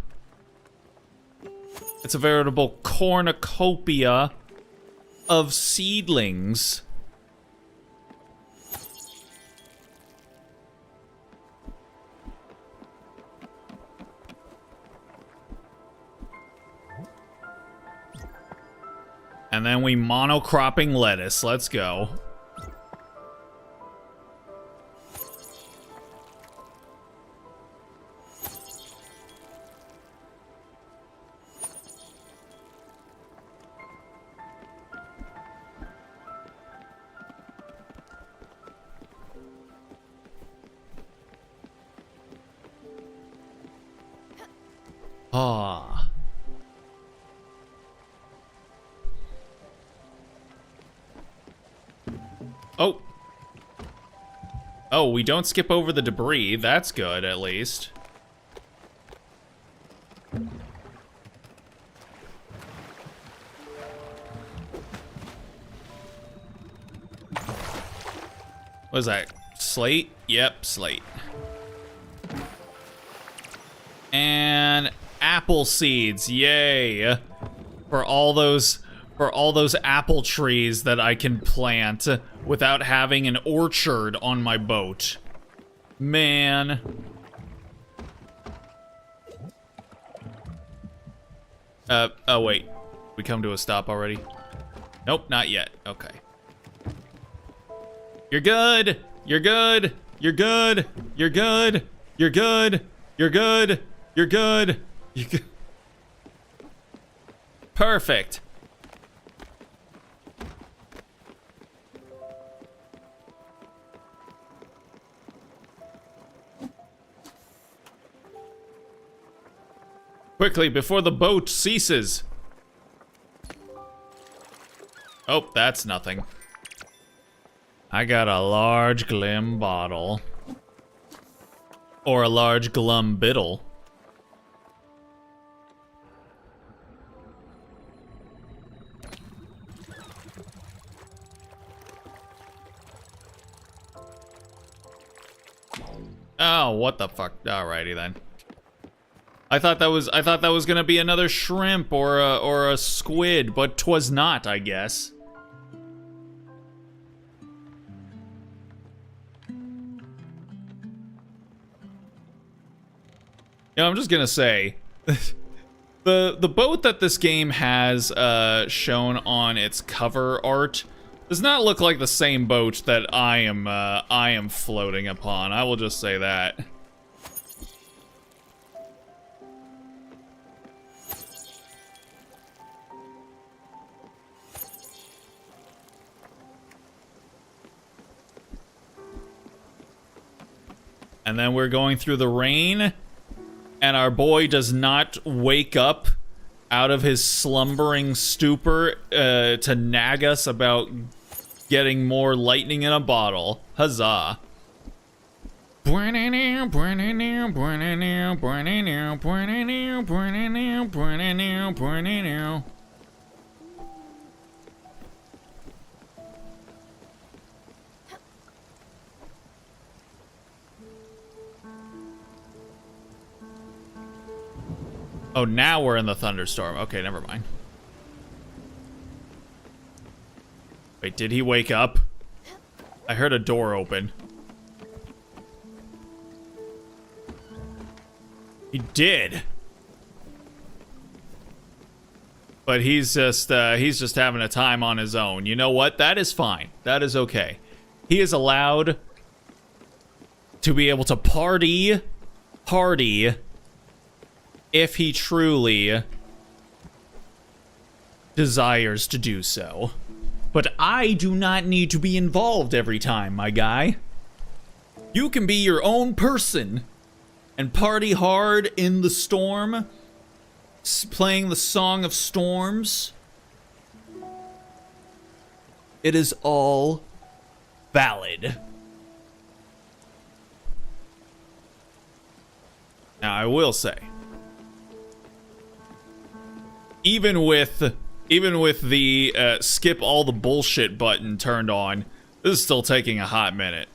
It's a veritable cornucopia of seedlings. And then we monocropping lettuce. Let's go. Ah. Oh. Oh, we don't skip over the debris. That's good, at least. What is that? Slate? Yep, slate. And apple seeds, yay! For all those apple trees that I can plant without having an orchard on my boat. Man. Oh wait. We come to a stop already? Nope, not yet. Okay. You're good. You're good. You're good. You're good. You're good. You're good. You're good. You're good. Perfect. Quickly, before the boat ceases. Oh, that's nothing. I got a large glim bottle. Or a large glum biddle. Oh, what the fuck? Alrighty then. I thought that was gonna be another shrimp or a squid, but 'twas not, I guess. You know, I'm just gonna say, the boat that this game has shown on its cover art does not look like the same boat that I am floating upon. I will just say that. And then we're going through the rain, and our boy does not wake up out of his slumbering stupor to nag us about getting more lightning in a bottle. Huzzah. Oh, now we're in the thunderstorm. Okay, never mind. Wait, did he wake up? I heard a door open. He did. But he's just having a time on his own. You know what? That is fine. That is okay. He is allowed to be able to party if he truly desires to do so. But I do not need to be involved every time, my guy. You can be your own person and party hard in the storm, playing the Song of Storms. It is all valid. Now, I will say, even with the skip all the bullshit button turned on, this is still taking a hot minute.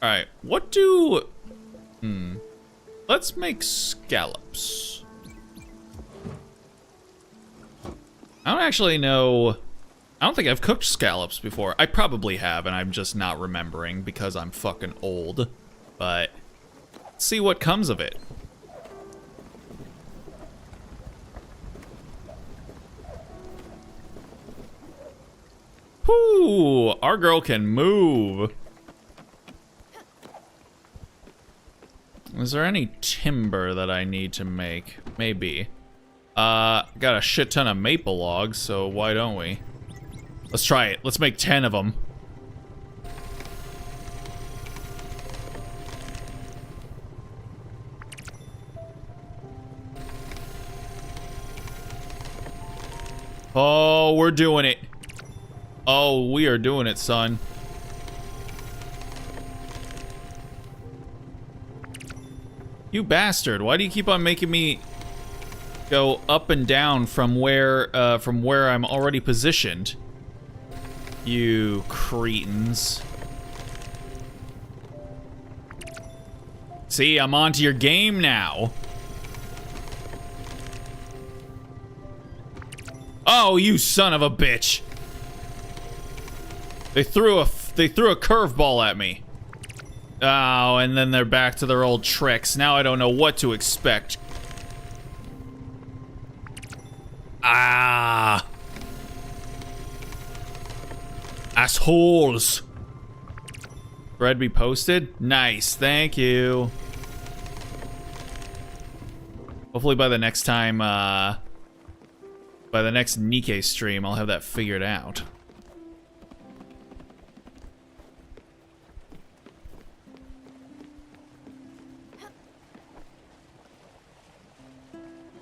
All right, what do... Let's make scallops. I don't actually know... I don't think I've cooked scallops before. I probably have, and I'm just not remembering because I'm fucking old. But let's see what comes of it. Whoo! Our girl can move. Is there any timber that I need to make? Maybe. Got a shit ton of maple logs, so why don't we? Let's try it. Let's make 10 of them. Oh, we're doing it. Oh, we are doing it, son. You bastard. Why do you keep on making me go up and down from where I'm already positioned? You cretins. See, I'm onto your game now. Oh, you son of a bitch. They threw a curveball at me. Oh, and then they're back to their old tricks. Now I don't know what to expect. Ah. Assholes. Thread be posted? Nice, thank you. Hopefully by the next time, by the next Nikke stream, I'll have that figured out.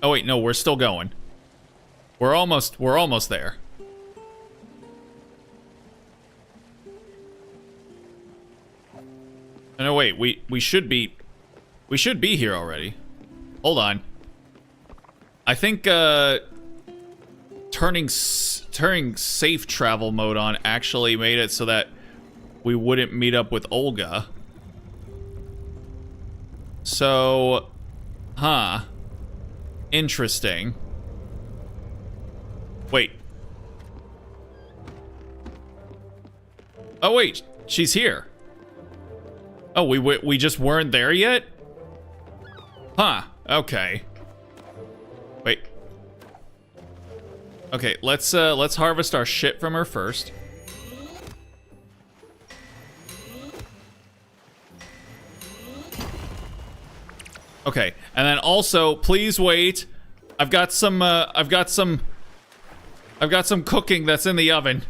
Oh wait, no, we're still going. We're almost there. Oh, no, wait, we should be here already. Hold on. I think turning safe travel mode on actually made it so that we wouldn't meet up with Olga. So, huh. Interesting. Wait. Oh wait, she's here. Oh, we just weren't there yet? Huh, okay. Wait. Okay, let's harvest our shit from her first. Okay, and then also, please wait. I've got some cooking that's in the oven.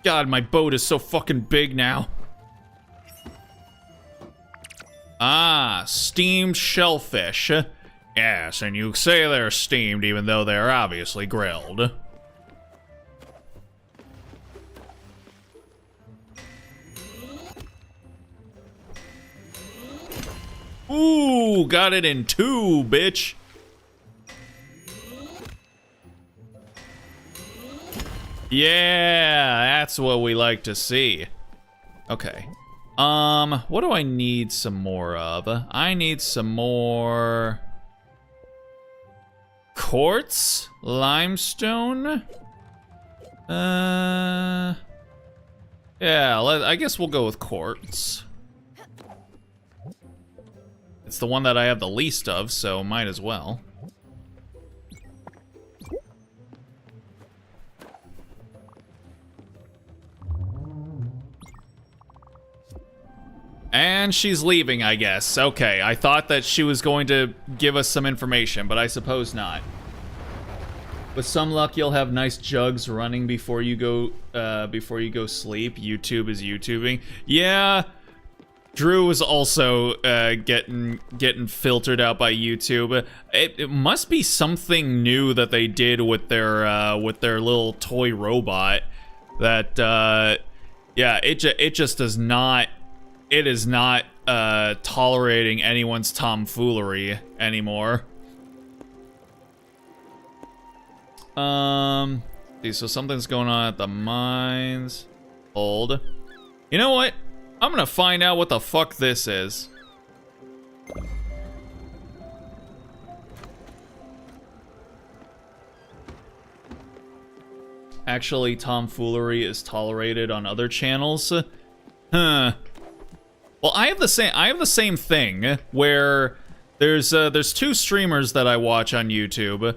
God, my boat is so fucking big now. Ah, steamed shellfish. Yes, and you say they're steamed even though they're obviously grilled. Ooh, got it in 2, bitch. Yeah, that's what we like to see. Okay. What do I need some more of? I need some more quartz, limestone. Yeah, I guess we'll go with quartz. It's the one that I have the least of, so might as well. And she's leaving, I guess. Okay, I thought that she was going to give us some information, but I suppose not. With some luck, you'll have nice jugs running before you go sleep. YouTube is YouTubing. Yeah, Drew was also getting filtered out by YouTube. It must be something new that they did with their little toy robot. That yeah, it just does not. It is not tolerating anyone's tomfoolery anymore. See, so something's going on at the mines. Hold. You know what? I'm gonna find out what the fuck this is. Actually, tomfoolery is tolerated on other channels. Huh. Well, I have the same thing where there's two streamers that I watch on YouTube.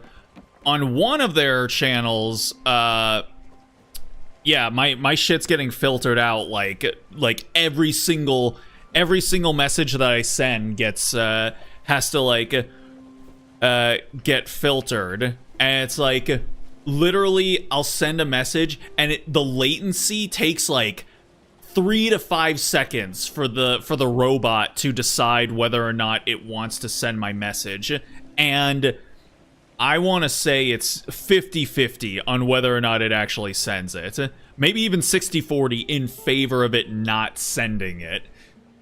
On one of their channels, yeah, my shit's getting filtered out like every single message that I send gets has to like get filtered, and it's like literally I'll send a message and the latency takes like 3 to 5 seconds for the robot to decide whether or not it wants to send my message. And I want to say it's 50-50 on whether or not it actually sends it. Maybe even 60-40 in favor of it not sending it.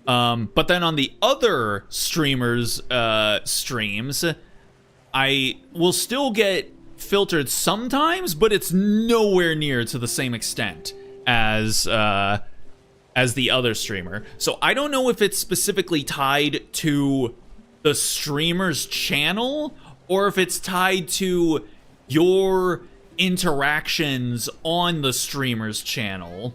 But then on the other streamers' streams, I will still get filtered sometimes, but it's nowhere near to the same extent as the other streamer. So I don't know if it's specifically tied to the streamer's channel or if it's tied to your interactions on the streamer's channel.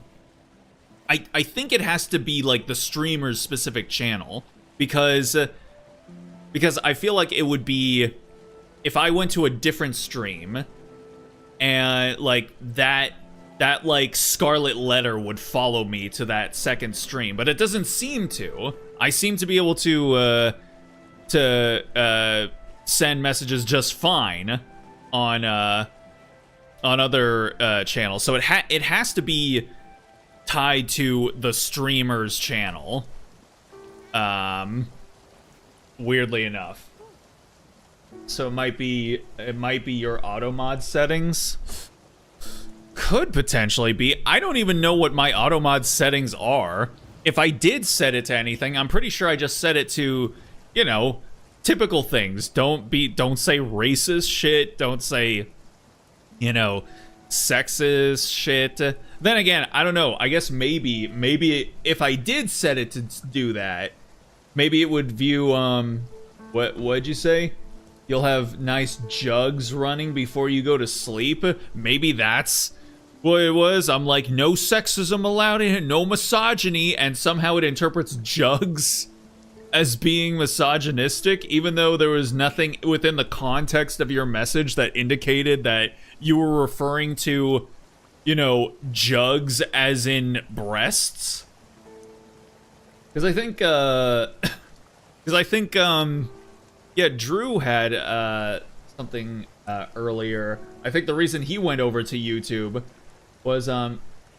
I think it has to be like the streamer's specific channel because I feel like it would be if I went to a different stream and like that like scarlet letter would follow me to that second stream, but it doesn't seem to. I seem to be able to send messages just fine on other channels. So it has to be tied to the streamer's channel. Weirdly enough. So it might be your auto mod settings. Could potentially be. I don't even know what my auto mod settings are. If I did set it to anything, I'm pretty sure I just set it to, you know, typical things. Don't say racist shit. Don't say, you know, sexist shit. Then again, I don't know. I guess maybe if I did set it to do that, maybe it would view what'd you say? You'll have nice jugs running before you go to sleep. Maybe that's what it was. I'm like, no sexism allowed in it, no misogyny, and somehow it interprets jugs as being misogynistic, even though there was nothing within the context of your message that indicated that you were referring to, you know, jugs as in breasts. Because I think, yeah, Drew had something earlier. I think the reason he went over to YouTube was,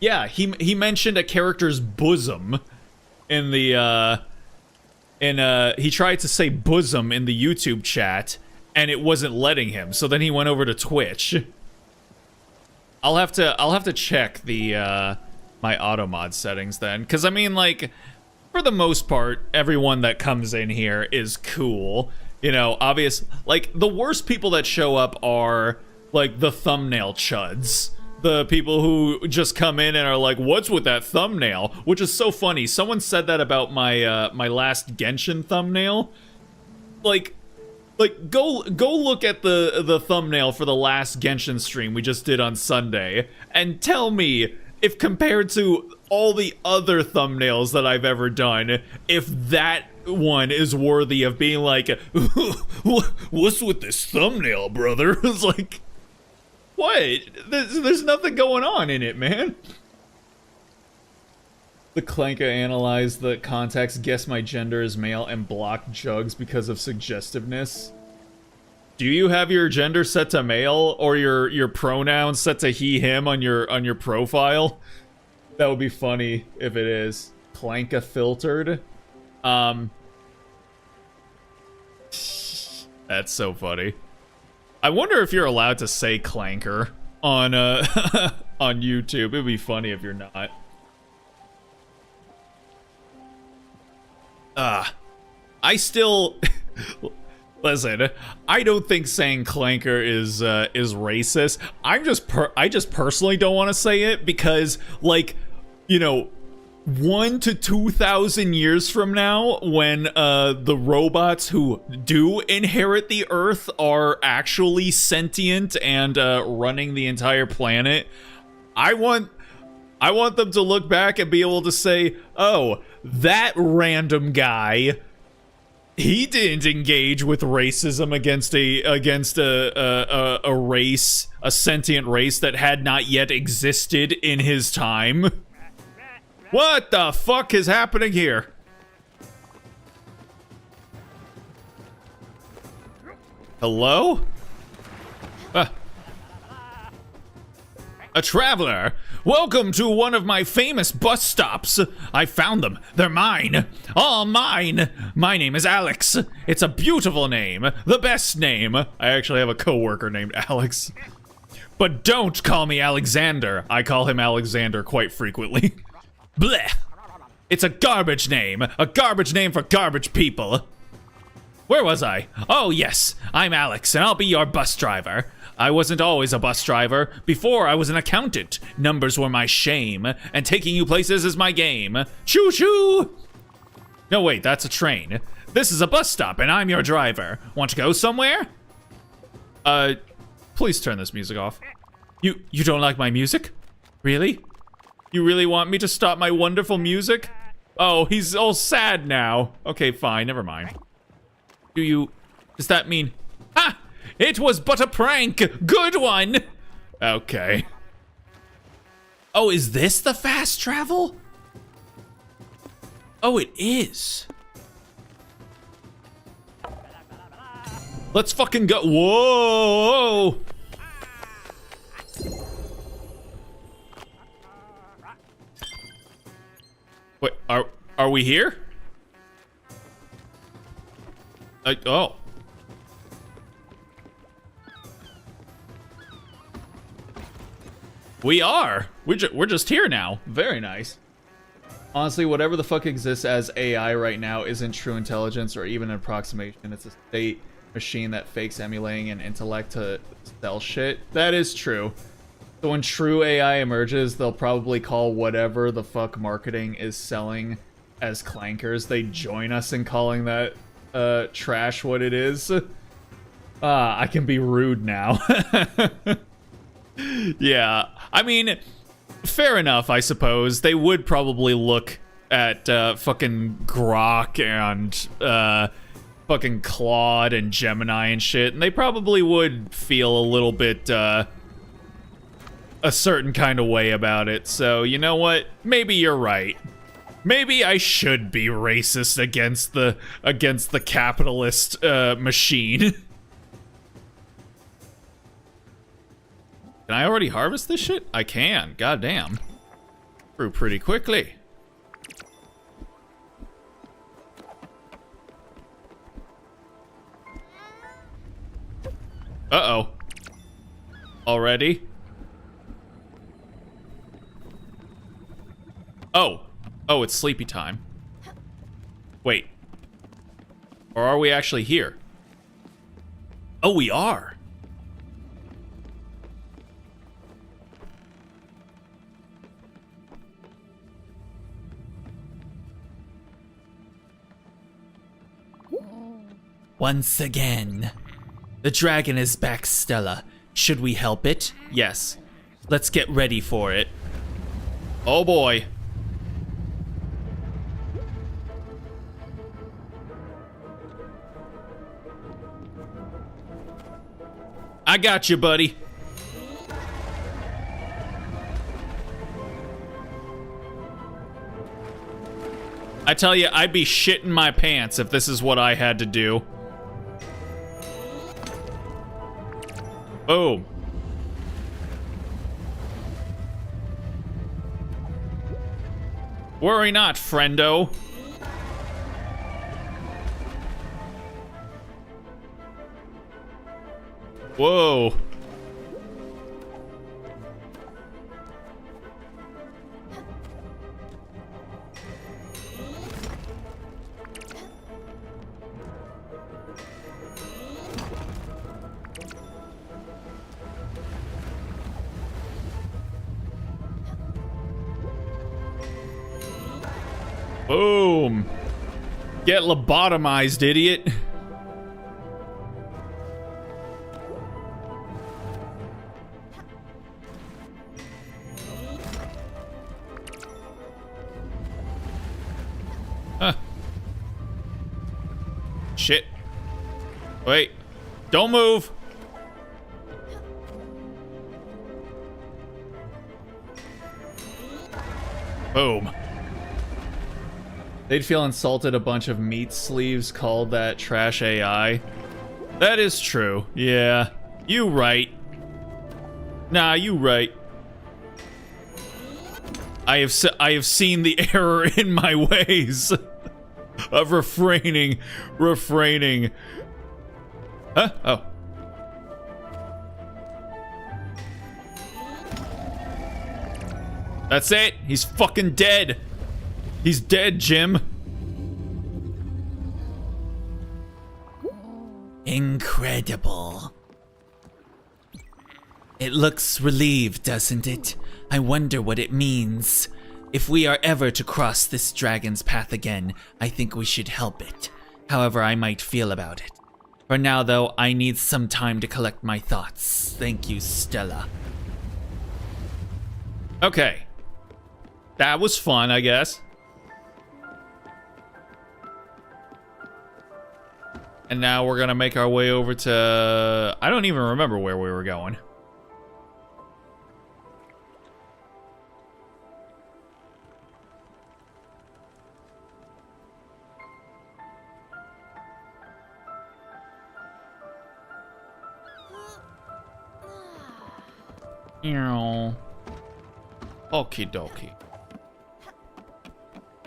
yeah, he mentioned a character's bosom in the, he tried to say bosom in the YouTube chat, and it wasn't letting him. So then he went over to Twitch. I'll have to check the my auto mod settings then, because I mean, like, for the most part, everyone that comes in here is cool. You know, obvious, like, the worst people that show up are, like, the thumbnail chuds. the people who just come in and are like, what's with that thumbnail? Which is so funny. Someone said that about my my last Genshin thumbnail. Like go look at the thumbnail for the last Genshin stream we just did on Sunday and tell me if compared to all the other thumbnails that I've ever done, if that one is worthy of being like, what's with this thumbnail, brother? It's like, what? There's nothing going on in it, man. The Clanka analyzed the context, guess my gender is male, and blocked Jugs because of suggestiveness. Do you have your gender set to male or your pronouns set to he, him on your profile? That would be funny if it is. Clanka filtered. That's so funny. I wonder if you're allowed to say clanker on on YouTube. It'd be funny if you're not. I still listen. I don't think saying clanker is racist. I just personally don't want to say it because, like, you know, 1,000 to 2,000 years from now, when the robots who do inherit the Earth are actually sentient and running the entire planet, I want them to look back and be able to say, "Oh, that random guy, he didn't engage with racism against a race, a sentient race that had not yet existed in his time." What the fuck is happening here? Hello? A traveler. Welcome to one of my famous bus stops. I found them. They're mine. All mine. My name is Alex. It's a beautiful name. The best name. I actually have a coworker named Alex. But don't call me Alexander. I call him Alexander quite frequently. Blech. It's a garbage name for garbage people. Where was I? Oh yes, I'm Alex and I'll be your bus driver. I wasn't always a bus driver. Before I was an accountant. Numbers were my shame, and taking you places is my game. Choo choo! No wait, that's a train. This is a bus stop and I'm your driver. Want to go somewhere? Please turn this music off. You don't like my music? Really? You really want me to stop my wonderful music? Oh, he's all sad now. Okay, fine, never mind. Does that mean... Ah! It was but a prank! Good one! Okay. Oh, is this the fast travel? Oh, it is. Let's fucking go. Whoa! Wait, are we here? Oh. We are. We're just here now. Very nice. Honestly, whatever the fuck exists as AI right now isn't true intelligence or even an approximation. It's a state machine that fakes emulating an intellect to sell shit. That is true. So when true AI emerges, they'll probably call whatever the fuck marketing is selling as clankers. They join us in calling that trash what it is. I can be rude now. Yeah, I mean, fair enough, I suppose. They would probably look at fucking Grok and fucking Claude and Gemini and shit, and they probably would feel a little bit a certain kind of way about it. So, you know what? Maybe you're right. Maybe I should be racist against the capitalist machine. Can I already harvest this shit? I can. Goddamn. Grew pretty quickly. Uh-oh. Already? Oh. Oh, it's sleepy time. Wait. Or are we actually here? Oh, we are. once again. The dragon is back, Stella. Should we help it? Yes. Let's get ready for it. Oh boy. I got you, buddy. I tell you, I'd be shitting my pants if this is what I had to do. Boom. Worry not, friendo. Whoa. Boom. Get lobotomized, idiot. Huh. Shit. Wait. Don't move. Boom. They'd feel insulted a bunch of meat sleeves called that trash AI. That is true. Yeah. You right. Nah, you right. I have seen the error in my ways of refraining. Huh? Oh. That's it. He's fucking dead. He's dead, Jim. Incredible. It looks relieved, doesn't it? I wonder what it means. If we are ever to cross this dragon's path again, I think we should help it. However I might feel about it. For now, though, I need some time to collect my thoughts. Thank you, Stella. Okay. That was fun, I guess. And now we're gonna make our way over to... I don't even remember where we were going. Okie dokie.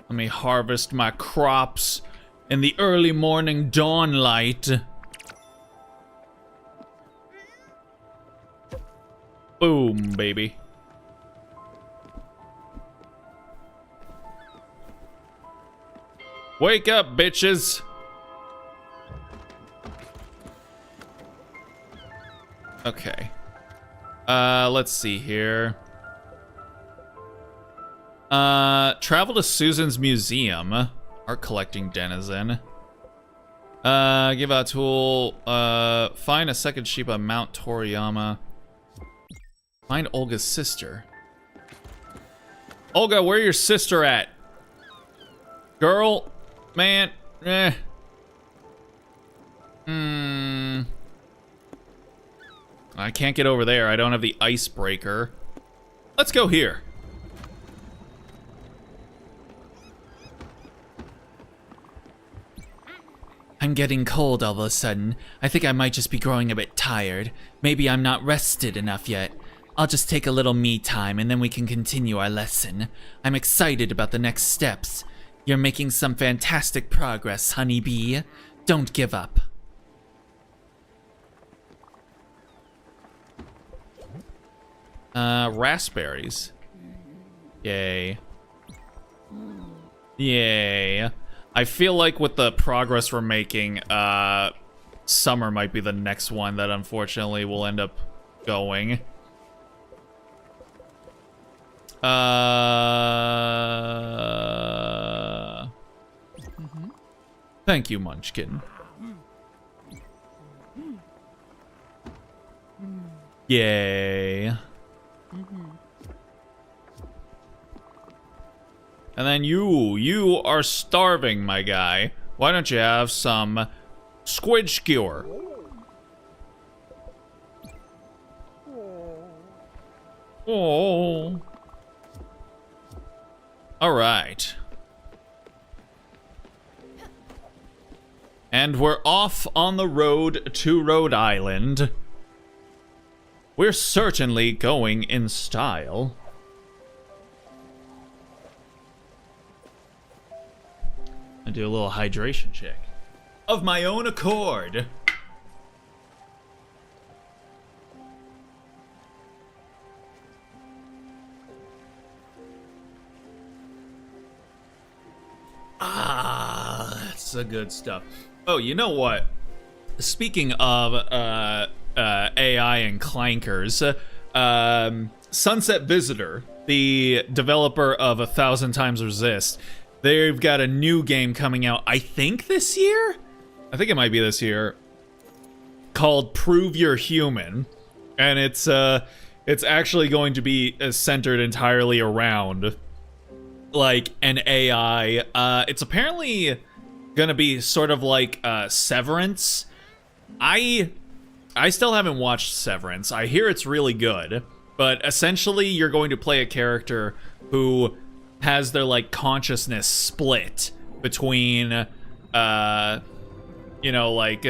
Let me harvest my crops in the early morning dawn light. Boom, baby. Wake up, bitches. Okay. Let's see here. Travel to Susan's museum. Art collecting denizen. Give out tool. Find a second sheep on Mount Toriyama. Find Olga's sister. Olga, where your sister at? Girl, man, I can't get over there. I don't have the icebreaker. Let's go here. I'm getting cold all of a sudden. I think I might just be growing a bit tired. Maybe I'm not rested enough yet. I'll just take a little me time and then we can continue our lesson. I'm excited about the next steps. You're making some fantastic progress, honeybee. Don't give up. Raspberries. Yay. Yay. I feel like with the progress we're making, summer might be the next one that unfortunately will end up going. Thank you, Munchkin. Yay. And then you are starving, my guy. Why don't you have some squid skewer? Oh. All right. And we're off on the road to Rhode Island. We're certainly going in style. I do a little hydration check. Of my own accord. Ah, that's the good stuff. Oh, you know what? Speaking of AI and clankers, Sunset Visitor, the developer of 1,000 Times Resist, they've got a new game coming out, I think this year? I think it might be this year, called Prove You're Human. And it's actually going to be centered entirely around, like, an AI. It's apparently gonna be sort of like Severance. I still haven't watched Severance. I hear it's really good, but essentially you're going to play a character who has their, like, consciousness split between, you know, like,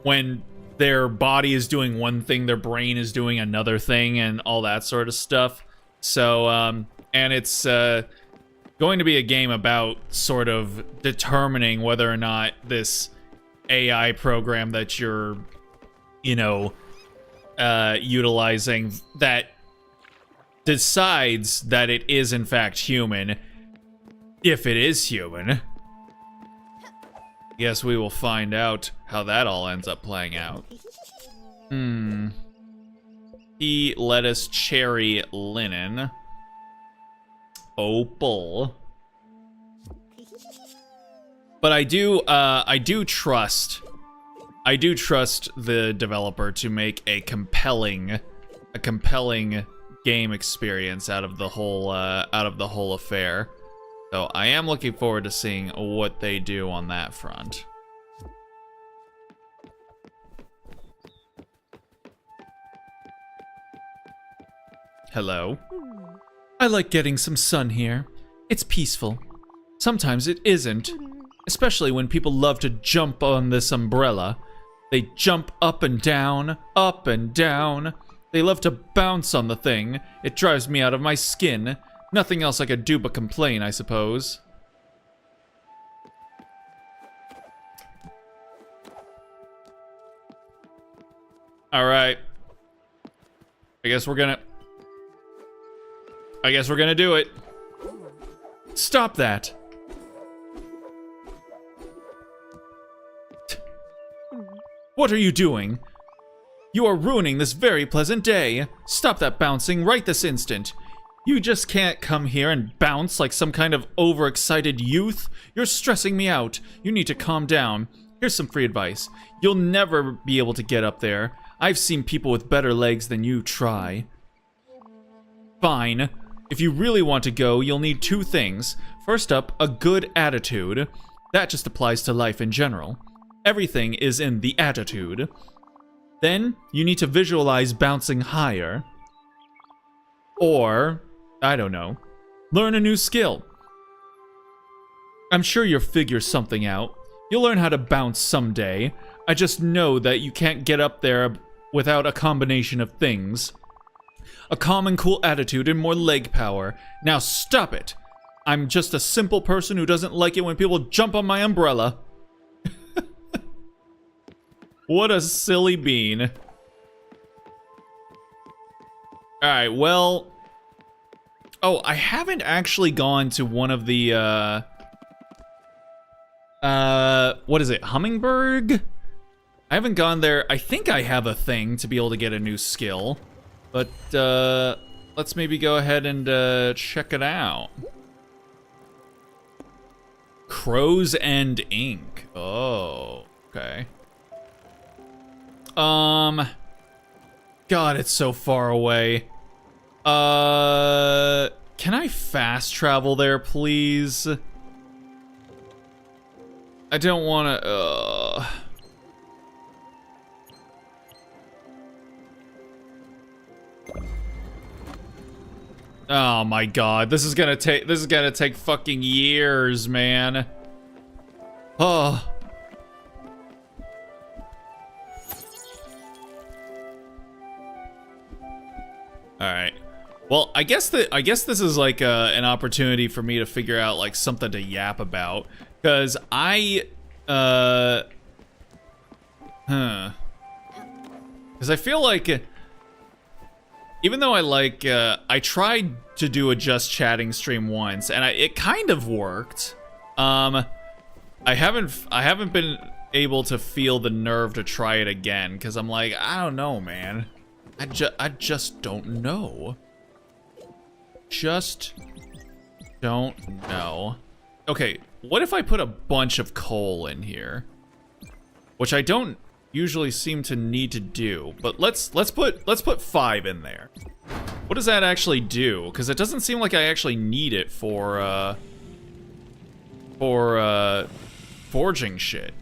when their body is doing one thing, their brain is doing another thing, and all that sort of stuff. So, and it's going to be a game about sort of determining whether or not this AI program that you're, you know, utilizing, that decides that it is in fact human, if it is human. Yes, we will find out how that all ends up playing out. Pea, lettuce, cherry, linen, opal. But I do trust the developer to make a compelling game experience out of the whole affair. So I am looking forward to seeing what they do on that front. Hello. I like getting some sun here. It's peaceful. Sometimes it isn't, especially when people love to jump on this umbrella. They jump up and down, up and down. They love to bounce on the thing. It drives me out of my skin. Nothing else I could do but complain, I suppose. Alright. I guess we're gonna do it. Stop that. What are you doing? You are ruining this very pleasant day. Stop that bouncing right this instant. You just can't come here and bounce like some kind of overexcited youth. You're stressing me out. You need to calm down. Here's some free advice. You'll never be able to get up there. I've seen people with better legs than you try. Fine. If you really want to go, you'll need two things. First up, a good attitude. That just applies to life in general. Everything is in the attitude. Then, you need to visualize bouncing higher. Or, I don't know, learn a new skill. I'm sure you'll figure something out. You'll learn how to bounce someday. I just know that you can't get up there without a combination of things. A calm and cool attitude and more leg power. Now stop it! I'm just a simple person who doesn't like it when people jump on my umbrella. What a silly bean. Alright, well... Oh, I haven't actually gone to one of the, what is it, Hummingbird? I haven't gone there. I think I have a thing to be able to get a new skill. But, let's maybe go ahead and, check it out. Crow's End Ink. Oh, okay. God, it's so far away. Can I fast travel there, please? I don't want to. Oh my God, this is gonna take fucking years, man. Oh. All right. Well, I guess this is like an opportunity for me to figure out like something to yap about, because because I feel like, even though I tried to do a just chatting stream once, and it kind of worked. I haven't been able to feel the nerve to try it again, because I'm like, I don't know, man. I just don't know. Just don't know. Okay, what if I put a bunch of coal in here? Which I don't usually seem to need to do, but let's put 5 in there. What does that actually do? Because it doesn't seem like I actually need it for forging shit.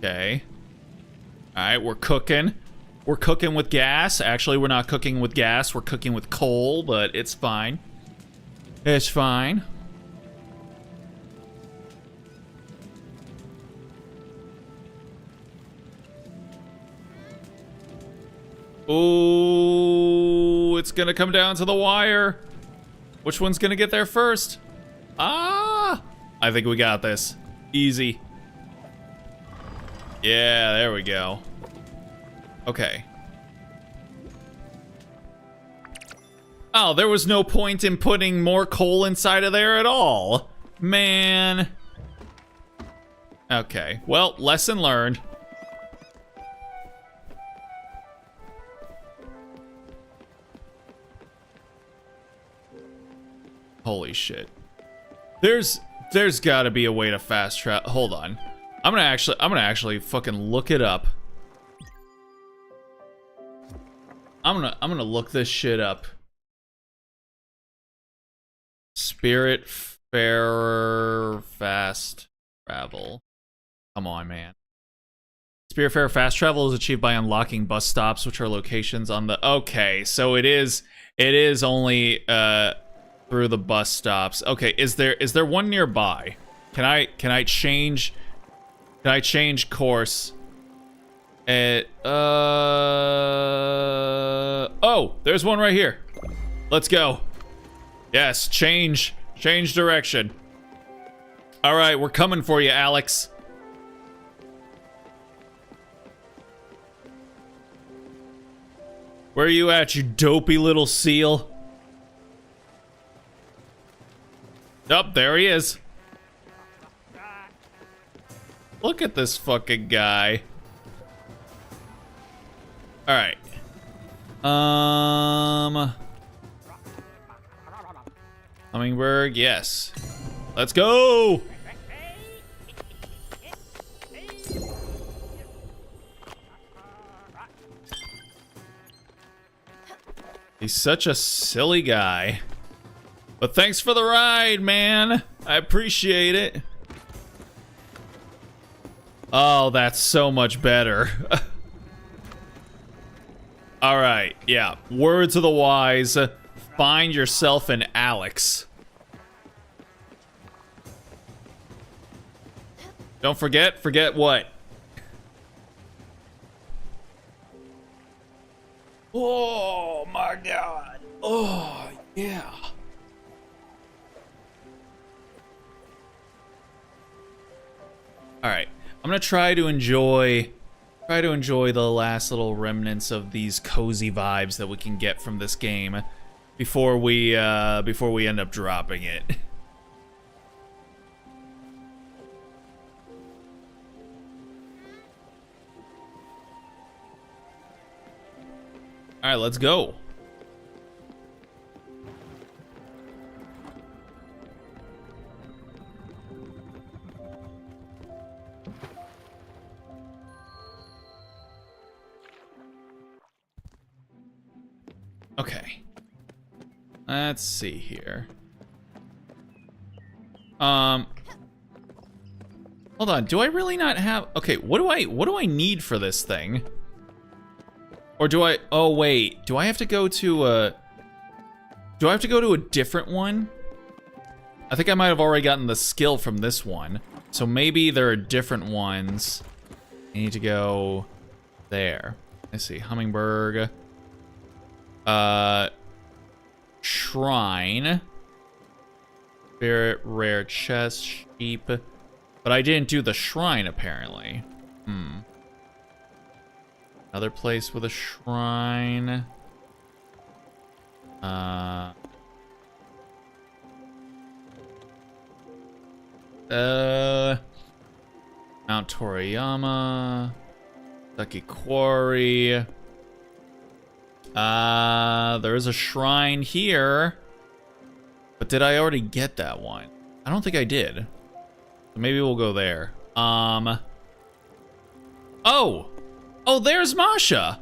Okay. Alright, we're cooking. We're cooking with gas. Actually, we're not cooking with gas. We're cooking with coal, but it's fine. It's fine. Ooh, it's gonna come down to the wire. Which one's gonna get there first? Ah! I think we got this. Easy. Yeah, there we go. Okay. Oh, there was no point in putting more coal inside of there at all. Man. Okay, well, lesson learned. Holy shit. There's gotta be a way to fast travel. Hold on. I'm gonna actually fucking look it up. I'm gonna look this shit up. Spiritfarer fast travel. Come on, man. Spiritfarer fast travel is achieved by unlocking bus stops, which are locations on the. Okay, so it is only through the bus stops. Okay, is there one nearby? Can I change? Can I change course? Oh, there's one right here. Let's go. Yes, change direction. All right, we're coming for you, Alex. Where are you at, you dopey little seal? Oh, there he is. Look at this fucking guy. All right. Hummingbird, yes. Let's go. He's such a silly guy. But thanks for the ride, man. I appreciate it. Oh, that's so much better. All right, yeah. Words of the wise. Find yourself an Alex. Don't forget. Forget what? Oh my God. Oh yeah. All right. I'm gonna try to enjoy the last little remnants of these cozy vibes that we can get from this game before we end up dropping it. All right, let's go. Okay. Let's see here. Hold on. Do I really not have? Okay, what do I need for this thing? Or do I? Oh wait, do I have to go to a? Do I have to go to a different one? I think I might have already gotten the skill from this one, so maybe there are different ones. I need to go there. Let's see, Hummingbird. Shrine. Spirit, rare chest, sheep. But I didn't do the shrine, apparently. Another place with a shrine. Mount Toriyama. Ducky Quarry. There is a shrine here. But did I already get that one? I don't think I did. So maybe we'll go there. Oh! Oh, there's Masha!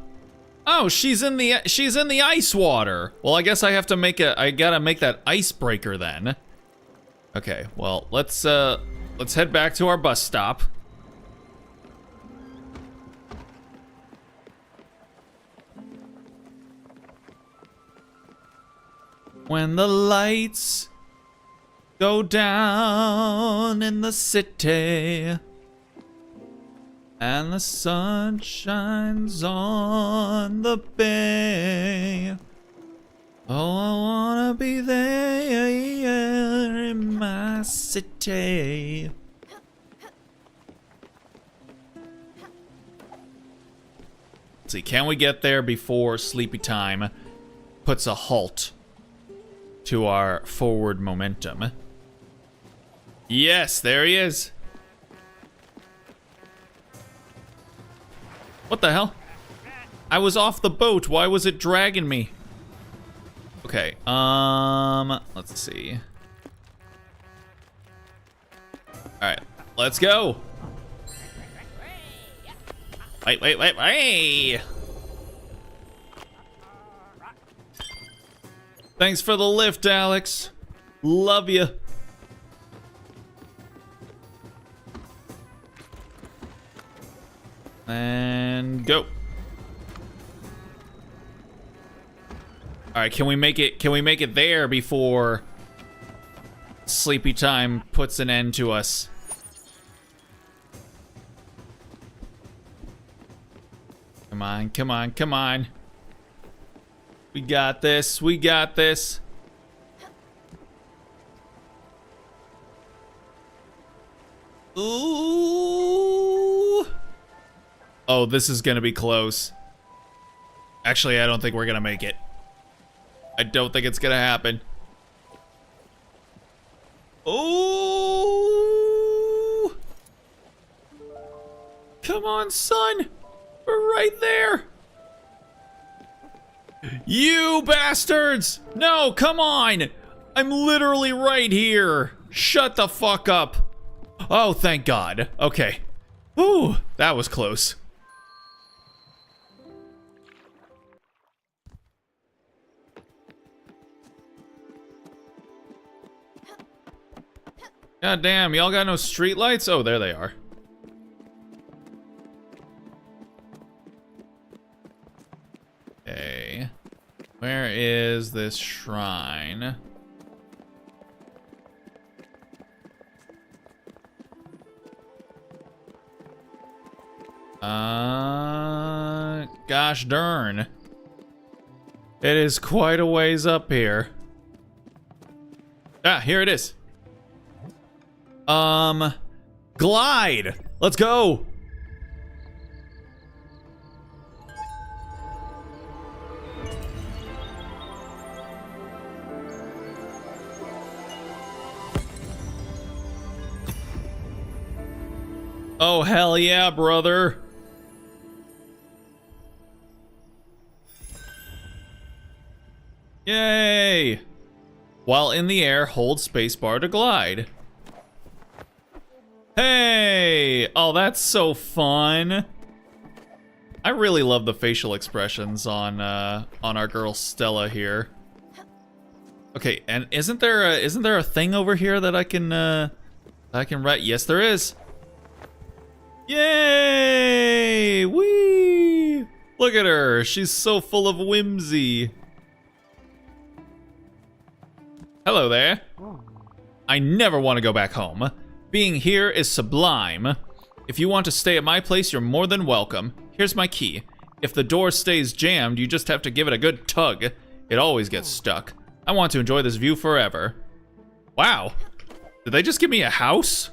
Oh, she's in the ice water. Well, I guess I have to I gotta make that icebreaker then. Okay, well, let's head back to our bus stop. When the lights go down in the city and the sun shines on the bay, oh, I wanna be there in my city. Let's see, can we get there before sleepy time puts a halt to our forward momentum? Yes, there he is. What the hell? I was off the boat. Why was it dragging me? Okay, let's see. Alright, let's go. Wait. Thanks for the lift, Alex. Love you. And go. All right, can we make it there before sleepy time puts an end to us? Come on. We got this. Ooh. Oh, this is gonna be close. Actually, I don't think we're gonna make it. I don't think it's gonna happen. Oh! Come on, son! We're right there! You bastards! No, come on! I'm literally right here! Shut the fuck up! Oh, thank God. Okay. Ooh, that was close. God damn, y'all got no streetlights? Oh, there they are. Okay. Where is this shrine? Gosh darn. It is quite a ways up here. Ah, here it is. Glide! Let's go! Oh, hell yeah, brother. Yay! While in the air, hold spacebar to glide. Hey! Oh, that's so fun. I really love the facial expressions on our girl Stella here. Okay, and isn't there a thing over here that I can write? Yes, there is. Yay! Whee! Look at her. She's so full of whimsy. Hello there. I never want to go back home. Being here is sublime. If you want to stay at my place, you're more than welcome. Here's my key. If the door stays jammed, you just have to give it a good tug. It always gets stuck. I want to enjoy this view forever. Wow. Did they just give me a house?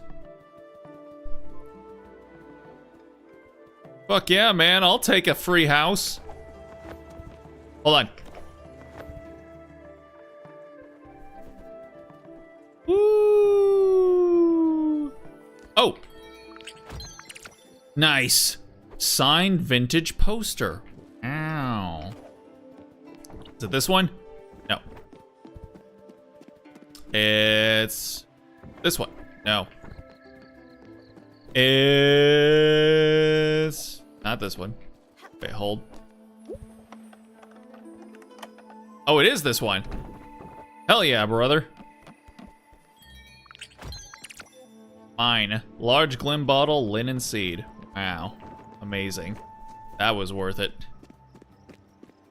Fuck yeah, man. I'll take a free house. Hold on. Woo! Oh. Nice. Signed vintage poster. Ow. Is it this one? No. It's this one. No. It's not this one. Wait, hold. Oh, it is this one. Hell yeah, brother. Mine. Large Glim bottle, linen seed. Wow. Amazing. That was worth it.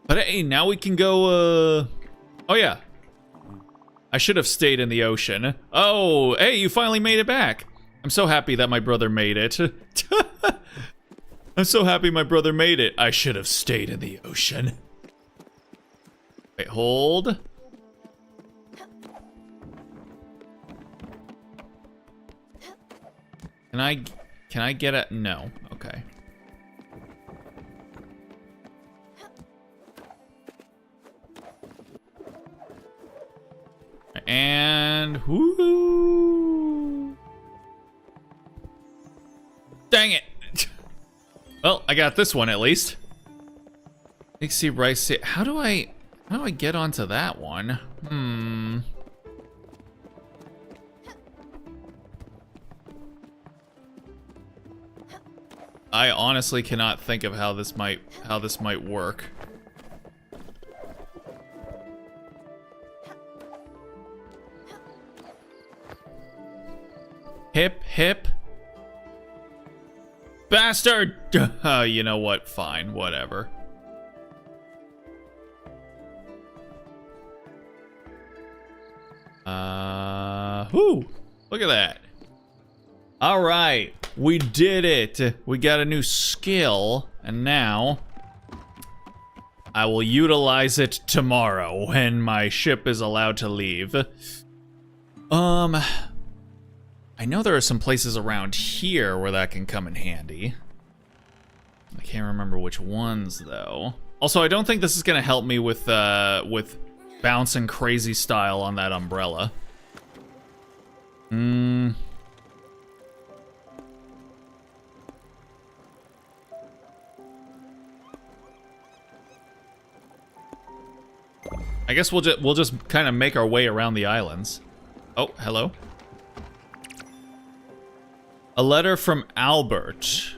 But hey, now we can go, oh yeah. I should have stayed in the ocean. Oh, hey, you finally made it back. I'm so happy that my brother made it. I'm so happy my brother made it. I should have stayed in the ocean. Wait, hold. Can I get it? No. Okay. And whoo! Dang it! Well, I got this one at least. Dixie Rice. How do I get onto that one? I honestly cannot think of how this might work. Hip, hip. Bastard! You know what? Fine, whatever. Whoo! Look at that. All right, we did it. We got a new skill, and now I will utilize it tomorrow when my ship is allowed to leave. I know there are some places around here where that can come in handy. I can't remember which ones, though. Also, I don't think this is gonna help me with bouncing crazy style on that umbrella. I guess we'll just kind of make our way around the islands. Oh, hello. A letter from Albert.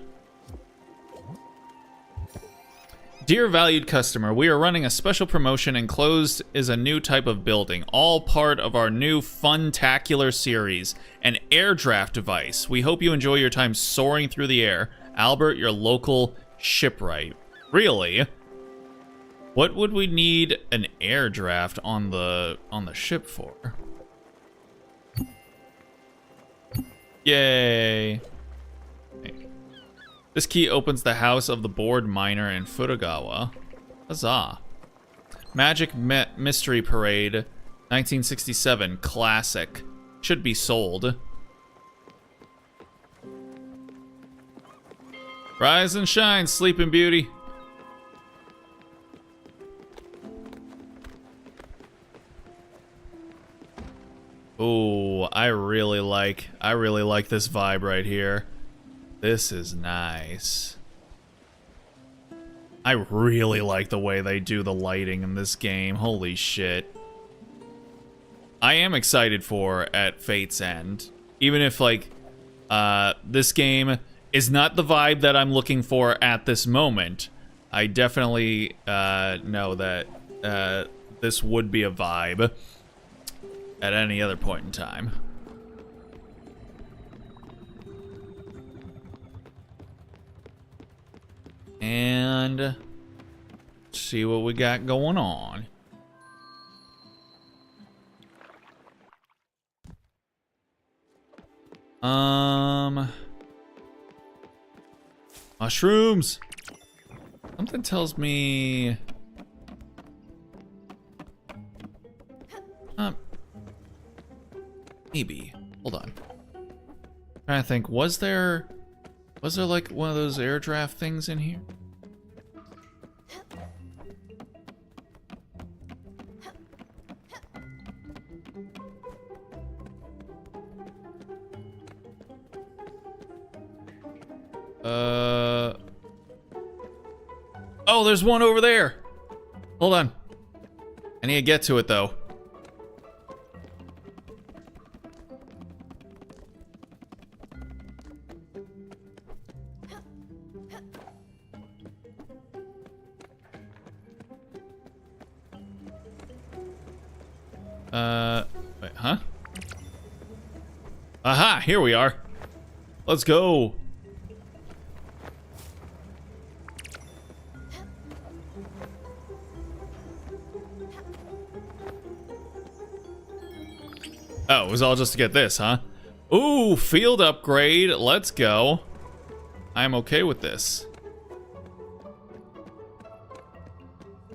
Dear valued customer, we are running a special promotion. Enclosed is a new type of building, all part of our new Fun-tacular series, an air draft device. We hope you enjoy your time soaring through the air. Albert, your local shipwright. Really? What would we need an air draft on the ship for? Yay. Okay. This key opens the house of the bored miner in Futagawa. Huzzah. Magic Mystery Parade, 1967, classic. Should be sold. Rise and shine, Sleeping Beauty. Oh, I really like this vibe right here. This is nice. I really like the way they do the lighting in this game. Holy shit. I am excited for At Fate's End. Even if, like, this game is not the vibe that I'm looking for at this moment, I definitely know that this would be a vibe at any other point in time. And see what we got going on. Mushrooms. Something tells me maybe. Hold on. Trying to think, was there like one of those air draft things in here? Oh, there's one over there. Hold on. I need to get to it though. Wait, huh? Aha, here we are. Let's go. Oh, it was all just to get this, huh? Ooh, field upgrade. Let's go. I'm okay with this.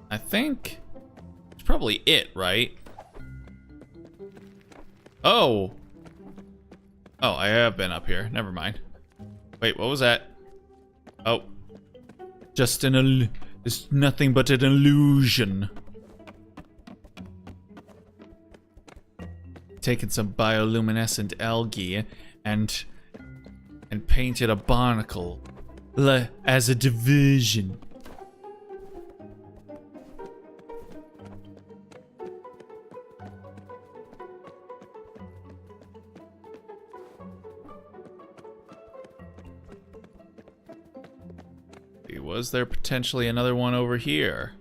I think it's probably it, right? Oh. Oh, I have been up here. Never mind. Wait, what was that? Oh. Just it's nothing but an illusion. Taken some bioluminescent algae and painted a barnacle as a diversion. Was there potentially another one over here?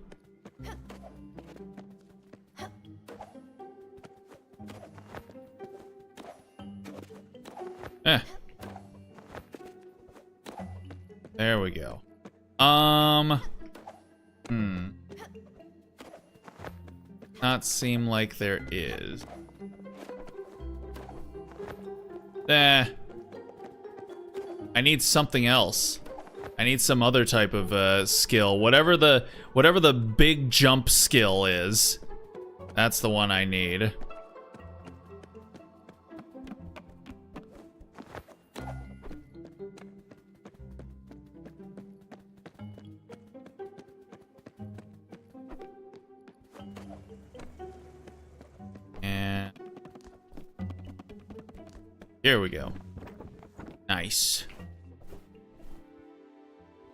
There we go. Not seem like there is. I need something else. I need some other type of skill. Whatever the big jump skill is, that's the one I need. And here we go. Nice.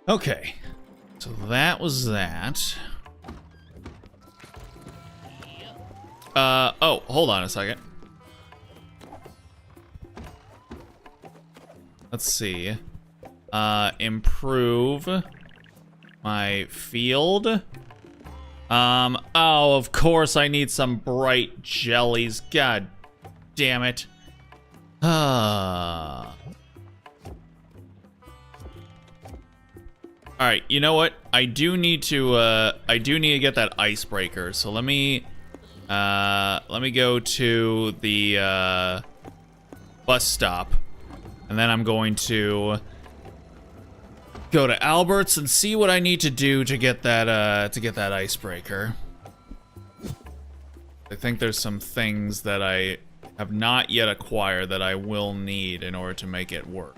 Okay, so that was that. Oh, hold on a second. Let's see. Improve my field. Oh, of course I need some bright jellies. God damn it. Alright, you know what? I do need to get that icebreaker. So let me go to the bus stop. And then I'm going to go to Albert's and see what I need to do to get that icebreaker. I think there's some things that I have not yet acquired that I will need in order to make it work.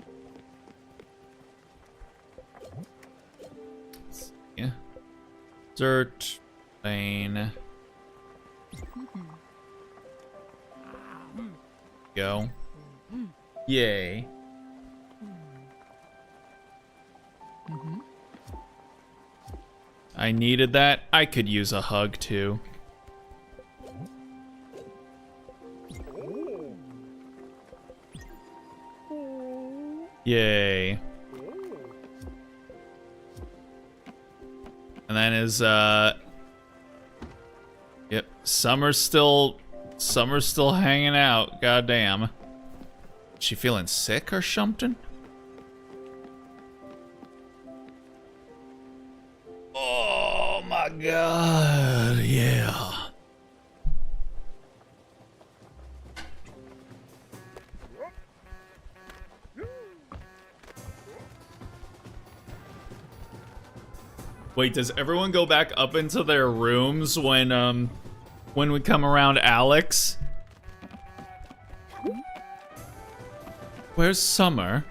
Yeah. Dirt, lane. Go. Yay. I needed that. I could use a hug too. Yay. And then is yep, Summer's still hanging out. Goddamn. She feeling sick or something? Oh my god, yeah. Wait, does everyone go back up into their rooms when we come around Alex? Where's Summer?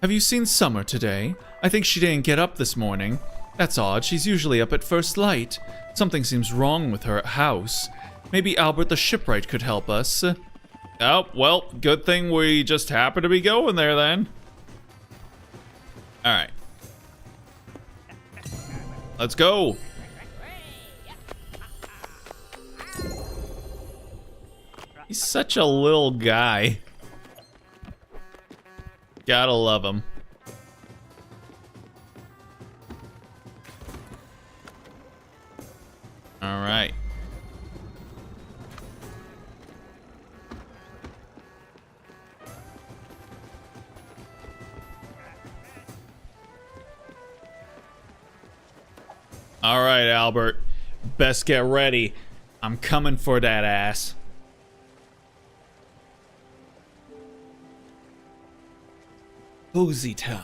Have you seen Summer today? I think she didn't get up this morning. That's odd, she's usually up at first light. Something seems wrong with her house. Maybe Albert the shipwright could help us. Oh, well, good thing we just happen to be going there then. Alright. Let's go. He's such a little guy. Gotta love him. All right. All right, Albert. Best get ready. I'm coming for that ass. Cozy time.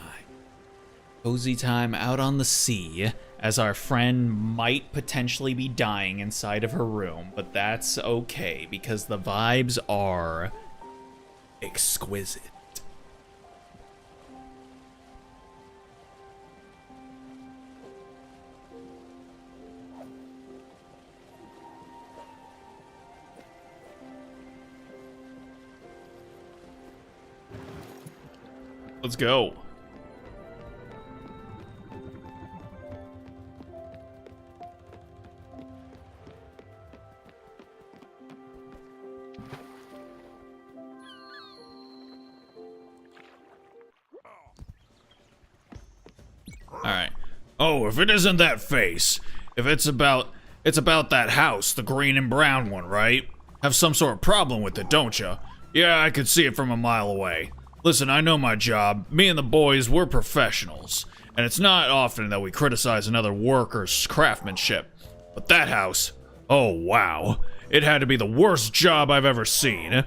Cozy time out on the sea, as our friend might potentially be dying inside of her room, but that's okay because the vibes are exquisite. Let's go. Alright. Oh, if it isn't that face. If it's about that house, the green and brown one, right? Have some sort of problem with it, don't you? Yeah, I could see it from a mile away. Listen, I know my job. Me and the boys, we're professionals. And it's not often that we criticize another worker's craftsmanship. But that house, oh wow. It had to be the worst job I've ever seen.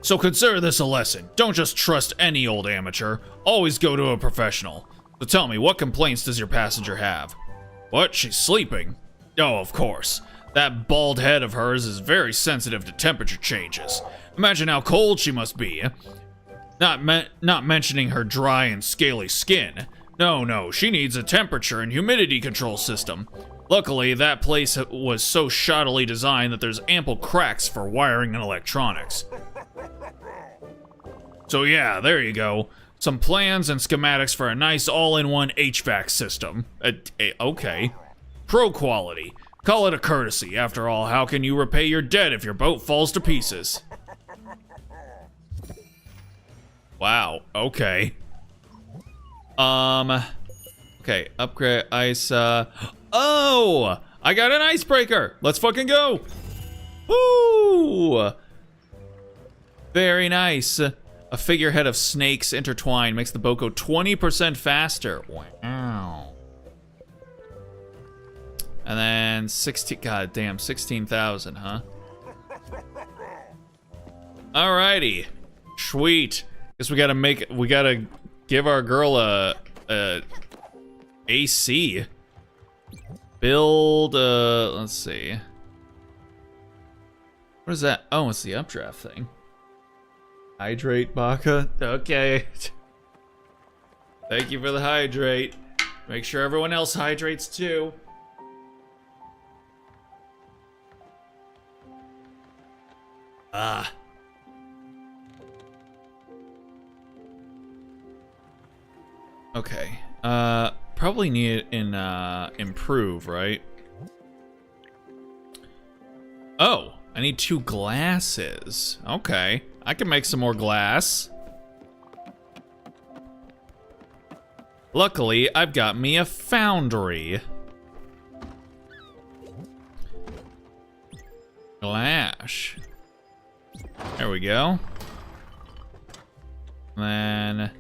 So consider this a lesson. Don't just trust any old amateur. Always go to a professional. So tell me, what complaints does your passenger have? What? She's sleeping? Oh, of course. That bald head of hers is very sensitive to temperature changes. Imagine how cold she must be. Not mentioning her dry and scaly skin. No, she needs a temperature and humidity control system. Luckily, that place was so shoddily designed that there's ample cracks for wiring and electronics. So yeah, there you go. Some plans and schematics for a nice all-in-one HVAC system. Okay. Pro quality. Call it a courtesy. After all, how can you repay your debt if your boat falls to pieces? Wow, okay. Okay, upgrade ice, oh! I got an icebreaker! Let's fucking go! Woo! Very nice. A figurehead of snakes intertwined makes the boat go 20% faster. Wow. And then 16,000, huh? Alrighty. Sweet. Guess we gotta give our girl a AC. Build, let's see. What is that? Oh, it's the updraft thing. Hydrate, Baka. Okay. Thank you for the hydrate. Make sure everyone else hydrates too. Ah. Okay. Probably need it in improve, right? Oh, I need 2 glasses. Okay, I can make some more glass. Luckily, I've got me a foundry. Glass. There we go. Then,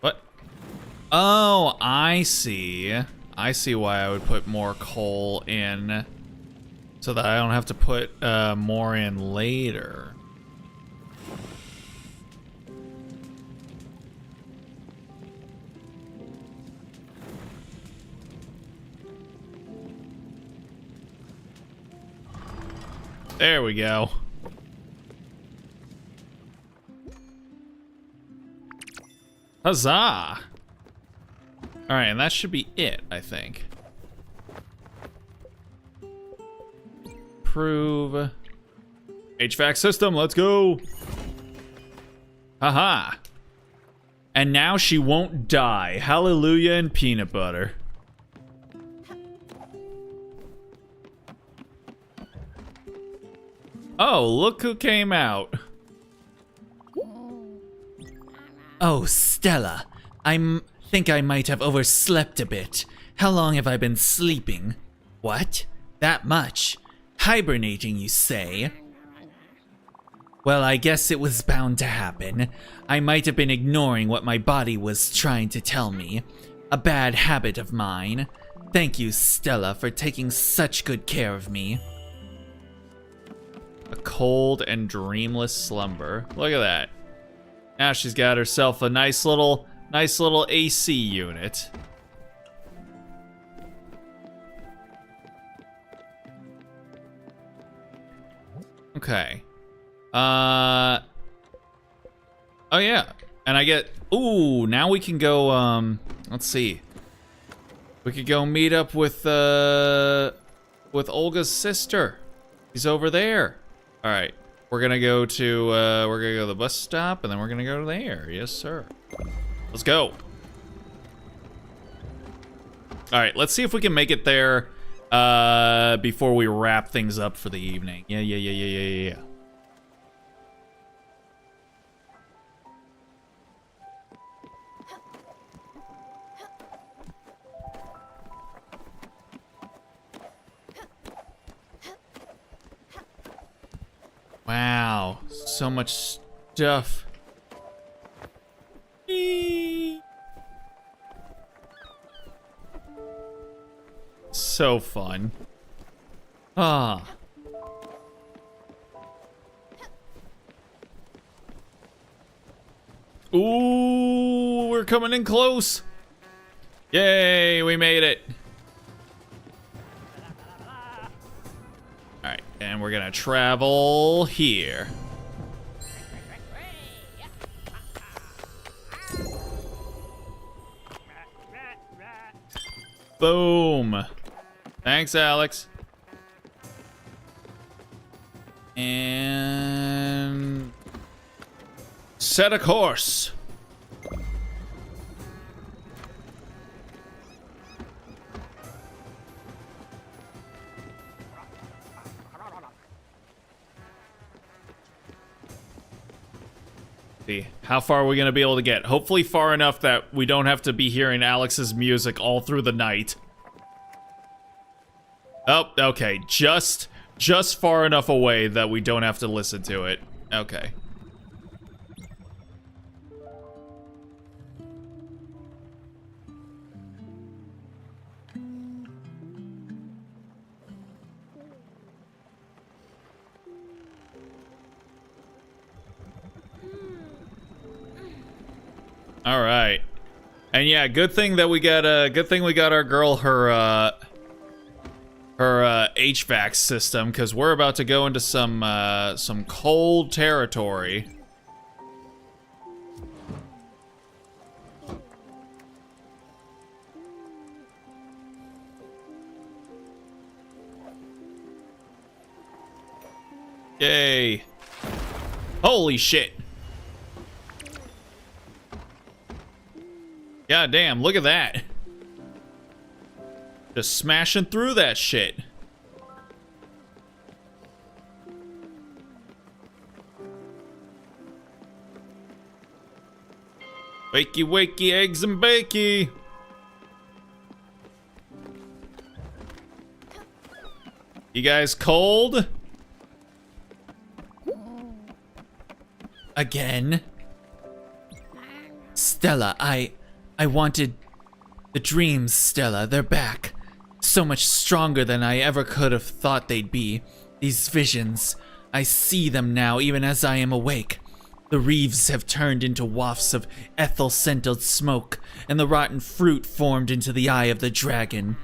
what? Oh, I see. I see why I would put more coal in, so that I don't have to put more in later. There we go. Huzzah! Alright, and that should be it, I think. Improve. HVAC system, let's go! Haha! And now she won't die. Hallelujah and peanut butter. Oh, look who came out. Oh, Stella. Think I might have overslept a bit. How long have I been sleeping? What? That much? Hibernating, you say? Well, I guess it was bound to happen. I might have been ignoring what my body was trying to tell me. A bad habit of mine. Thank you, Stella, for taking such good care of me. A cold and dreamless slumber. Look at that. Now she's got herself a nice little AC unit. Okay. Oh yeah. And I get, ooh, now we can go, let's see. We could go meet up with Olga's sister. He's over there. All right. We're gonna go to the bus stop, and then we're gonna go there. Yes, sir. Let's go. All right, let's see if we can make it there before we wrap things up for the evening. Yeah. Wow, so much stuff. So fun. Ah. Ooh, we're coming in close. Yay, we made it. All right, and we're gonna travel here. Boom. Thanks, Alex. And set a course. See, how far are we gonna be able to get? Hopefully far enough that we don't have to be hearing Alex's music all through the night. Oh, okay, just far enough away that we don't have to listen to it. Okay. All right. And yeah, good thing we got our girl her HVAC system, because we're about to go into some cold territory. Yay. Holy shit. God damn, look at that. Just smashing through that shit. Wakey, wakey, eggs and bakey. You guys cold? Again? Stella, I wanted the dreams, Stella. They're back. So much stronger than I ever could have thought they'd be. These visions, I see them now even as I am awake. The reeves have turned into wafts of ethyl-scented smoke, and the rotten fruit formed into the eye of the dragon.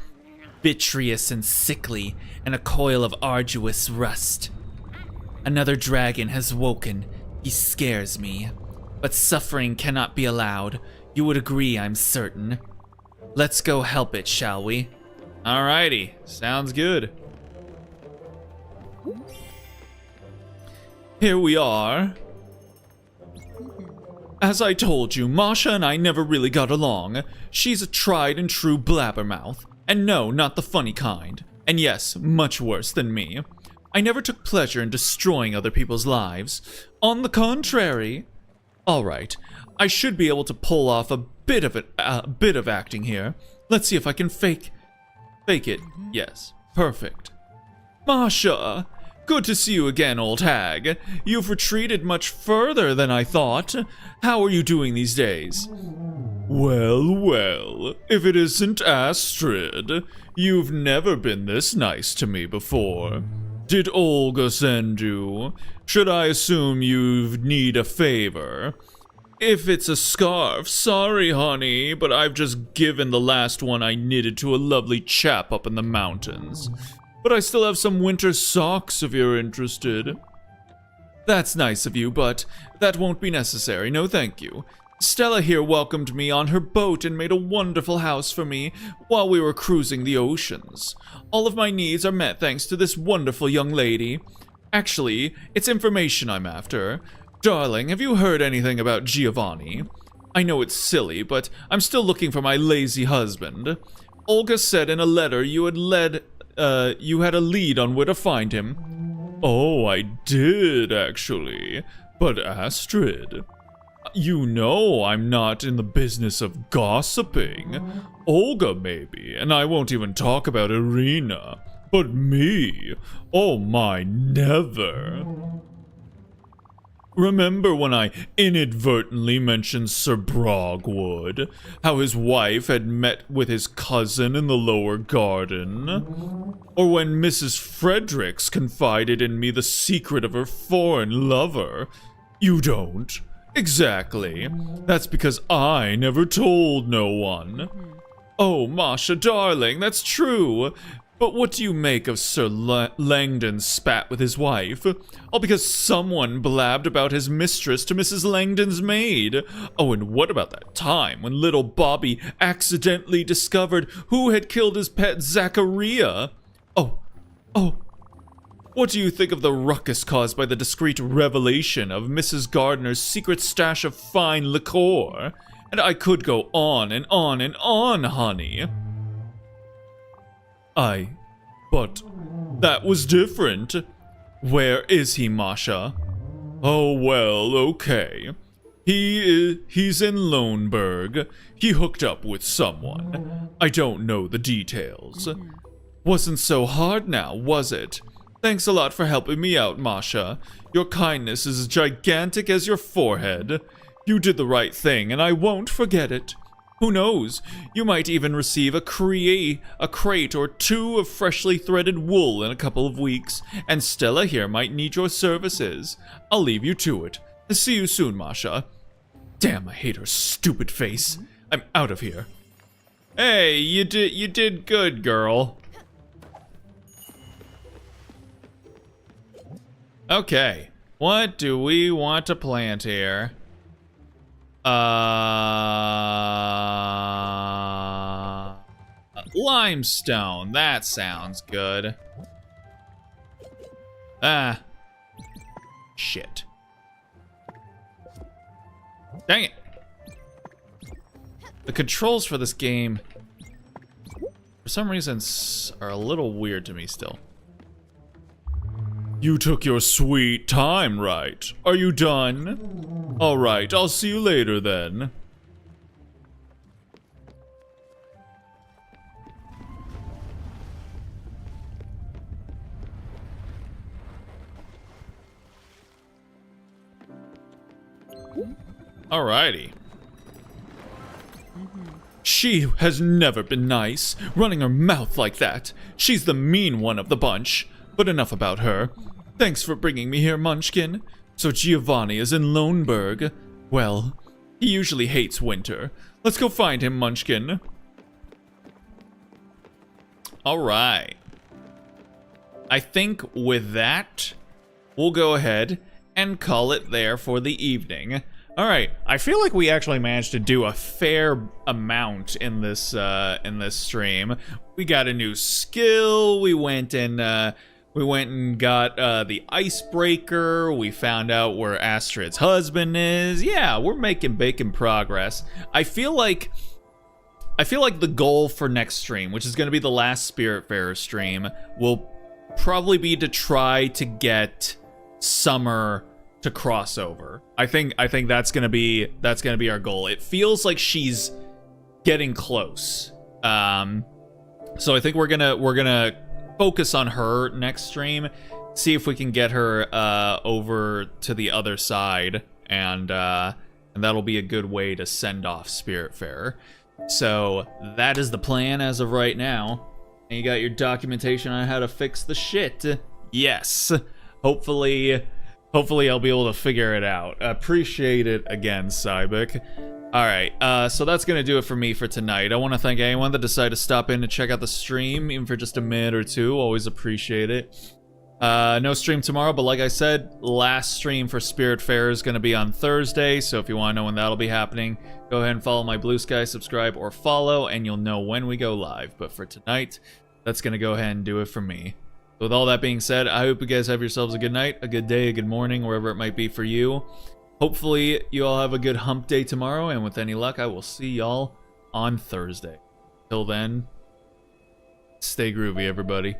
Vitreous and sickly, and a coil of arduous rust. Another dragon has woken. He scares me. But suffering cannot be allowed. You would agree, I'm certain. Let's go help it, shall we? Alrighty, sounds good. Here we are. As I told you, Masha and I never really got along. She's a tried and true blabbermouth. And no, not the funny kind. And yes, much worse than me. I never took pleasure in destroying other people's lives. On the contrary. Alright, I should be able to pull off a bit of acting here. Let's see if I can fake it. Yes, perfect. Masha! Good to see you again, old hag. You've retreated much further than I thought. How are you doing these days? Well, well, if it isn't Astrid, you've never been this nice to me before. Did Olga send you? Should I assume you need a favor? If it's a scarf, sorry, honey, but I've just given the last one I knitted to a lovely chap up in the mountains. But I still have some winter socks if you're interested. That's nice of you, but that won't be necessary, no thank you. Stella here welcomed me on her boat and made a wonderful house for me while we were cruising the oceans. All of my needs are met thanks to this wonderful young lady. Actually, it's information I'm after. Darling, have you heard anything about Giovanni? I know it's silly, but I'm still looking for my lazy husband. Olga said in a letter you had a lead on where to find him. Oh, I did, actually. But Astrid, you know I'm not in the business of gossiping. Olga maybe, and I won't even talk about Irina. But me? Oh my, never. Remember when I inadvertently mentioned Sir Brogwood? How his wife had met with his cousin in the lower garden? Or when Mrs. Fredericks confided in me the secret of her foreign lover? You don't? Exactly. That's because I never told no one. Oh, Masha, darling, that's true. But what do you make of Sir Langdon's spat with his wife? All because someone blabbed about his mistress to Mrs. Langdon's maid. Oh, and what about that time when little Bobby accidentally discovered who had killed his pet Zachariah? Oh. What do you think of the ruckus caused by the discreet revelation of Mrs. Gardner's secret stash of fine liqueur? And I could go on and on and on, honey. But that was different. Where is he, Masha? Oh, well, okay. He's in Loneburg. He hooked up with someone. I don't know the details. Wasn't so hard now, was it? Thanks a lot for helping me out, Masha. Your kindness is as gigantic as your forehead. You did the right thing, and I won't forget it. Who knows? You might even receive a crate or two of freshly threaded wool in a couple of weeks, and Stella here might need your services. I'll leave you to it. See you soon, Masha. Damn, I hate her stupid face. I'm out of here. Hey, you did good, girl. Okay, what do we want to plant here? Limestone, that sounds good. Shit. Dang it. The controls for this game, for some reason, are a little weird to me still. You took your sweet time, right? Are you done? Alright, I'll see you later then. Alrighty. She has never been nice, running her mouth like that. She's the mean one of the bunch. But enough about her. Thanks for bringing me here, Munchkin. So Giovanni is in Loneburg. Well, he usually hates winter. Let's go find him, Munchkin. Alright. I think with that, we'll go ahead and call it there for the evening. Alright, I feel like we actually managed to do a fair amount in this stream. We got a new skill, we went and got the icebreaker, we found out where Astrid's husband is. Yeah, we're making progress. I feel like the goal for next stream, which is going to be the last Spiritfarer stream, will probably be to try to get Summer to cross over. I think that's gonna be our goal. It feels like she's getting close. So I think we're gonna focus on her next stream, see if we can get her over to the other side, and that'll be a good way to send off Spiritfarer. So that is the plan as of right now. And you got your documentation on how to fix the shit. Yes. Hopefully I'll be able to figure it out. Appreciate it again, Cybik. Alright, so that's gonna do it for me for tonight. I want to thank anyone that decided to stop in and check out the stream, even for just a minute or two. Always appreciate it. No stream tomorrow, but like I said, last stream for Spiritfarer is gonna be on Thursday, so if you want to know when that'll be happening, go ahead and follow my Blue Sky, subscribe, or follow, and you'll know when we go live. But for tonight, that's gonna go ahead and do it for me. With all that being said, I hope you guys have yourselves a good night, a good day, a good morning, wherever it might be for you. Hopefully, you all have a good hump day tomorrow, and with any luck, I will see y'all on Thursday. Till then, stay groovy, everybody.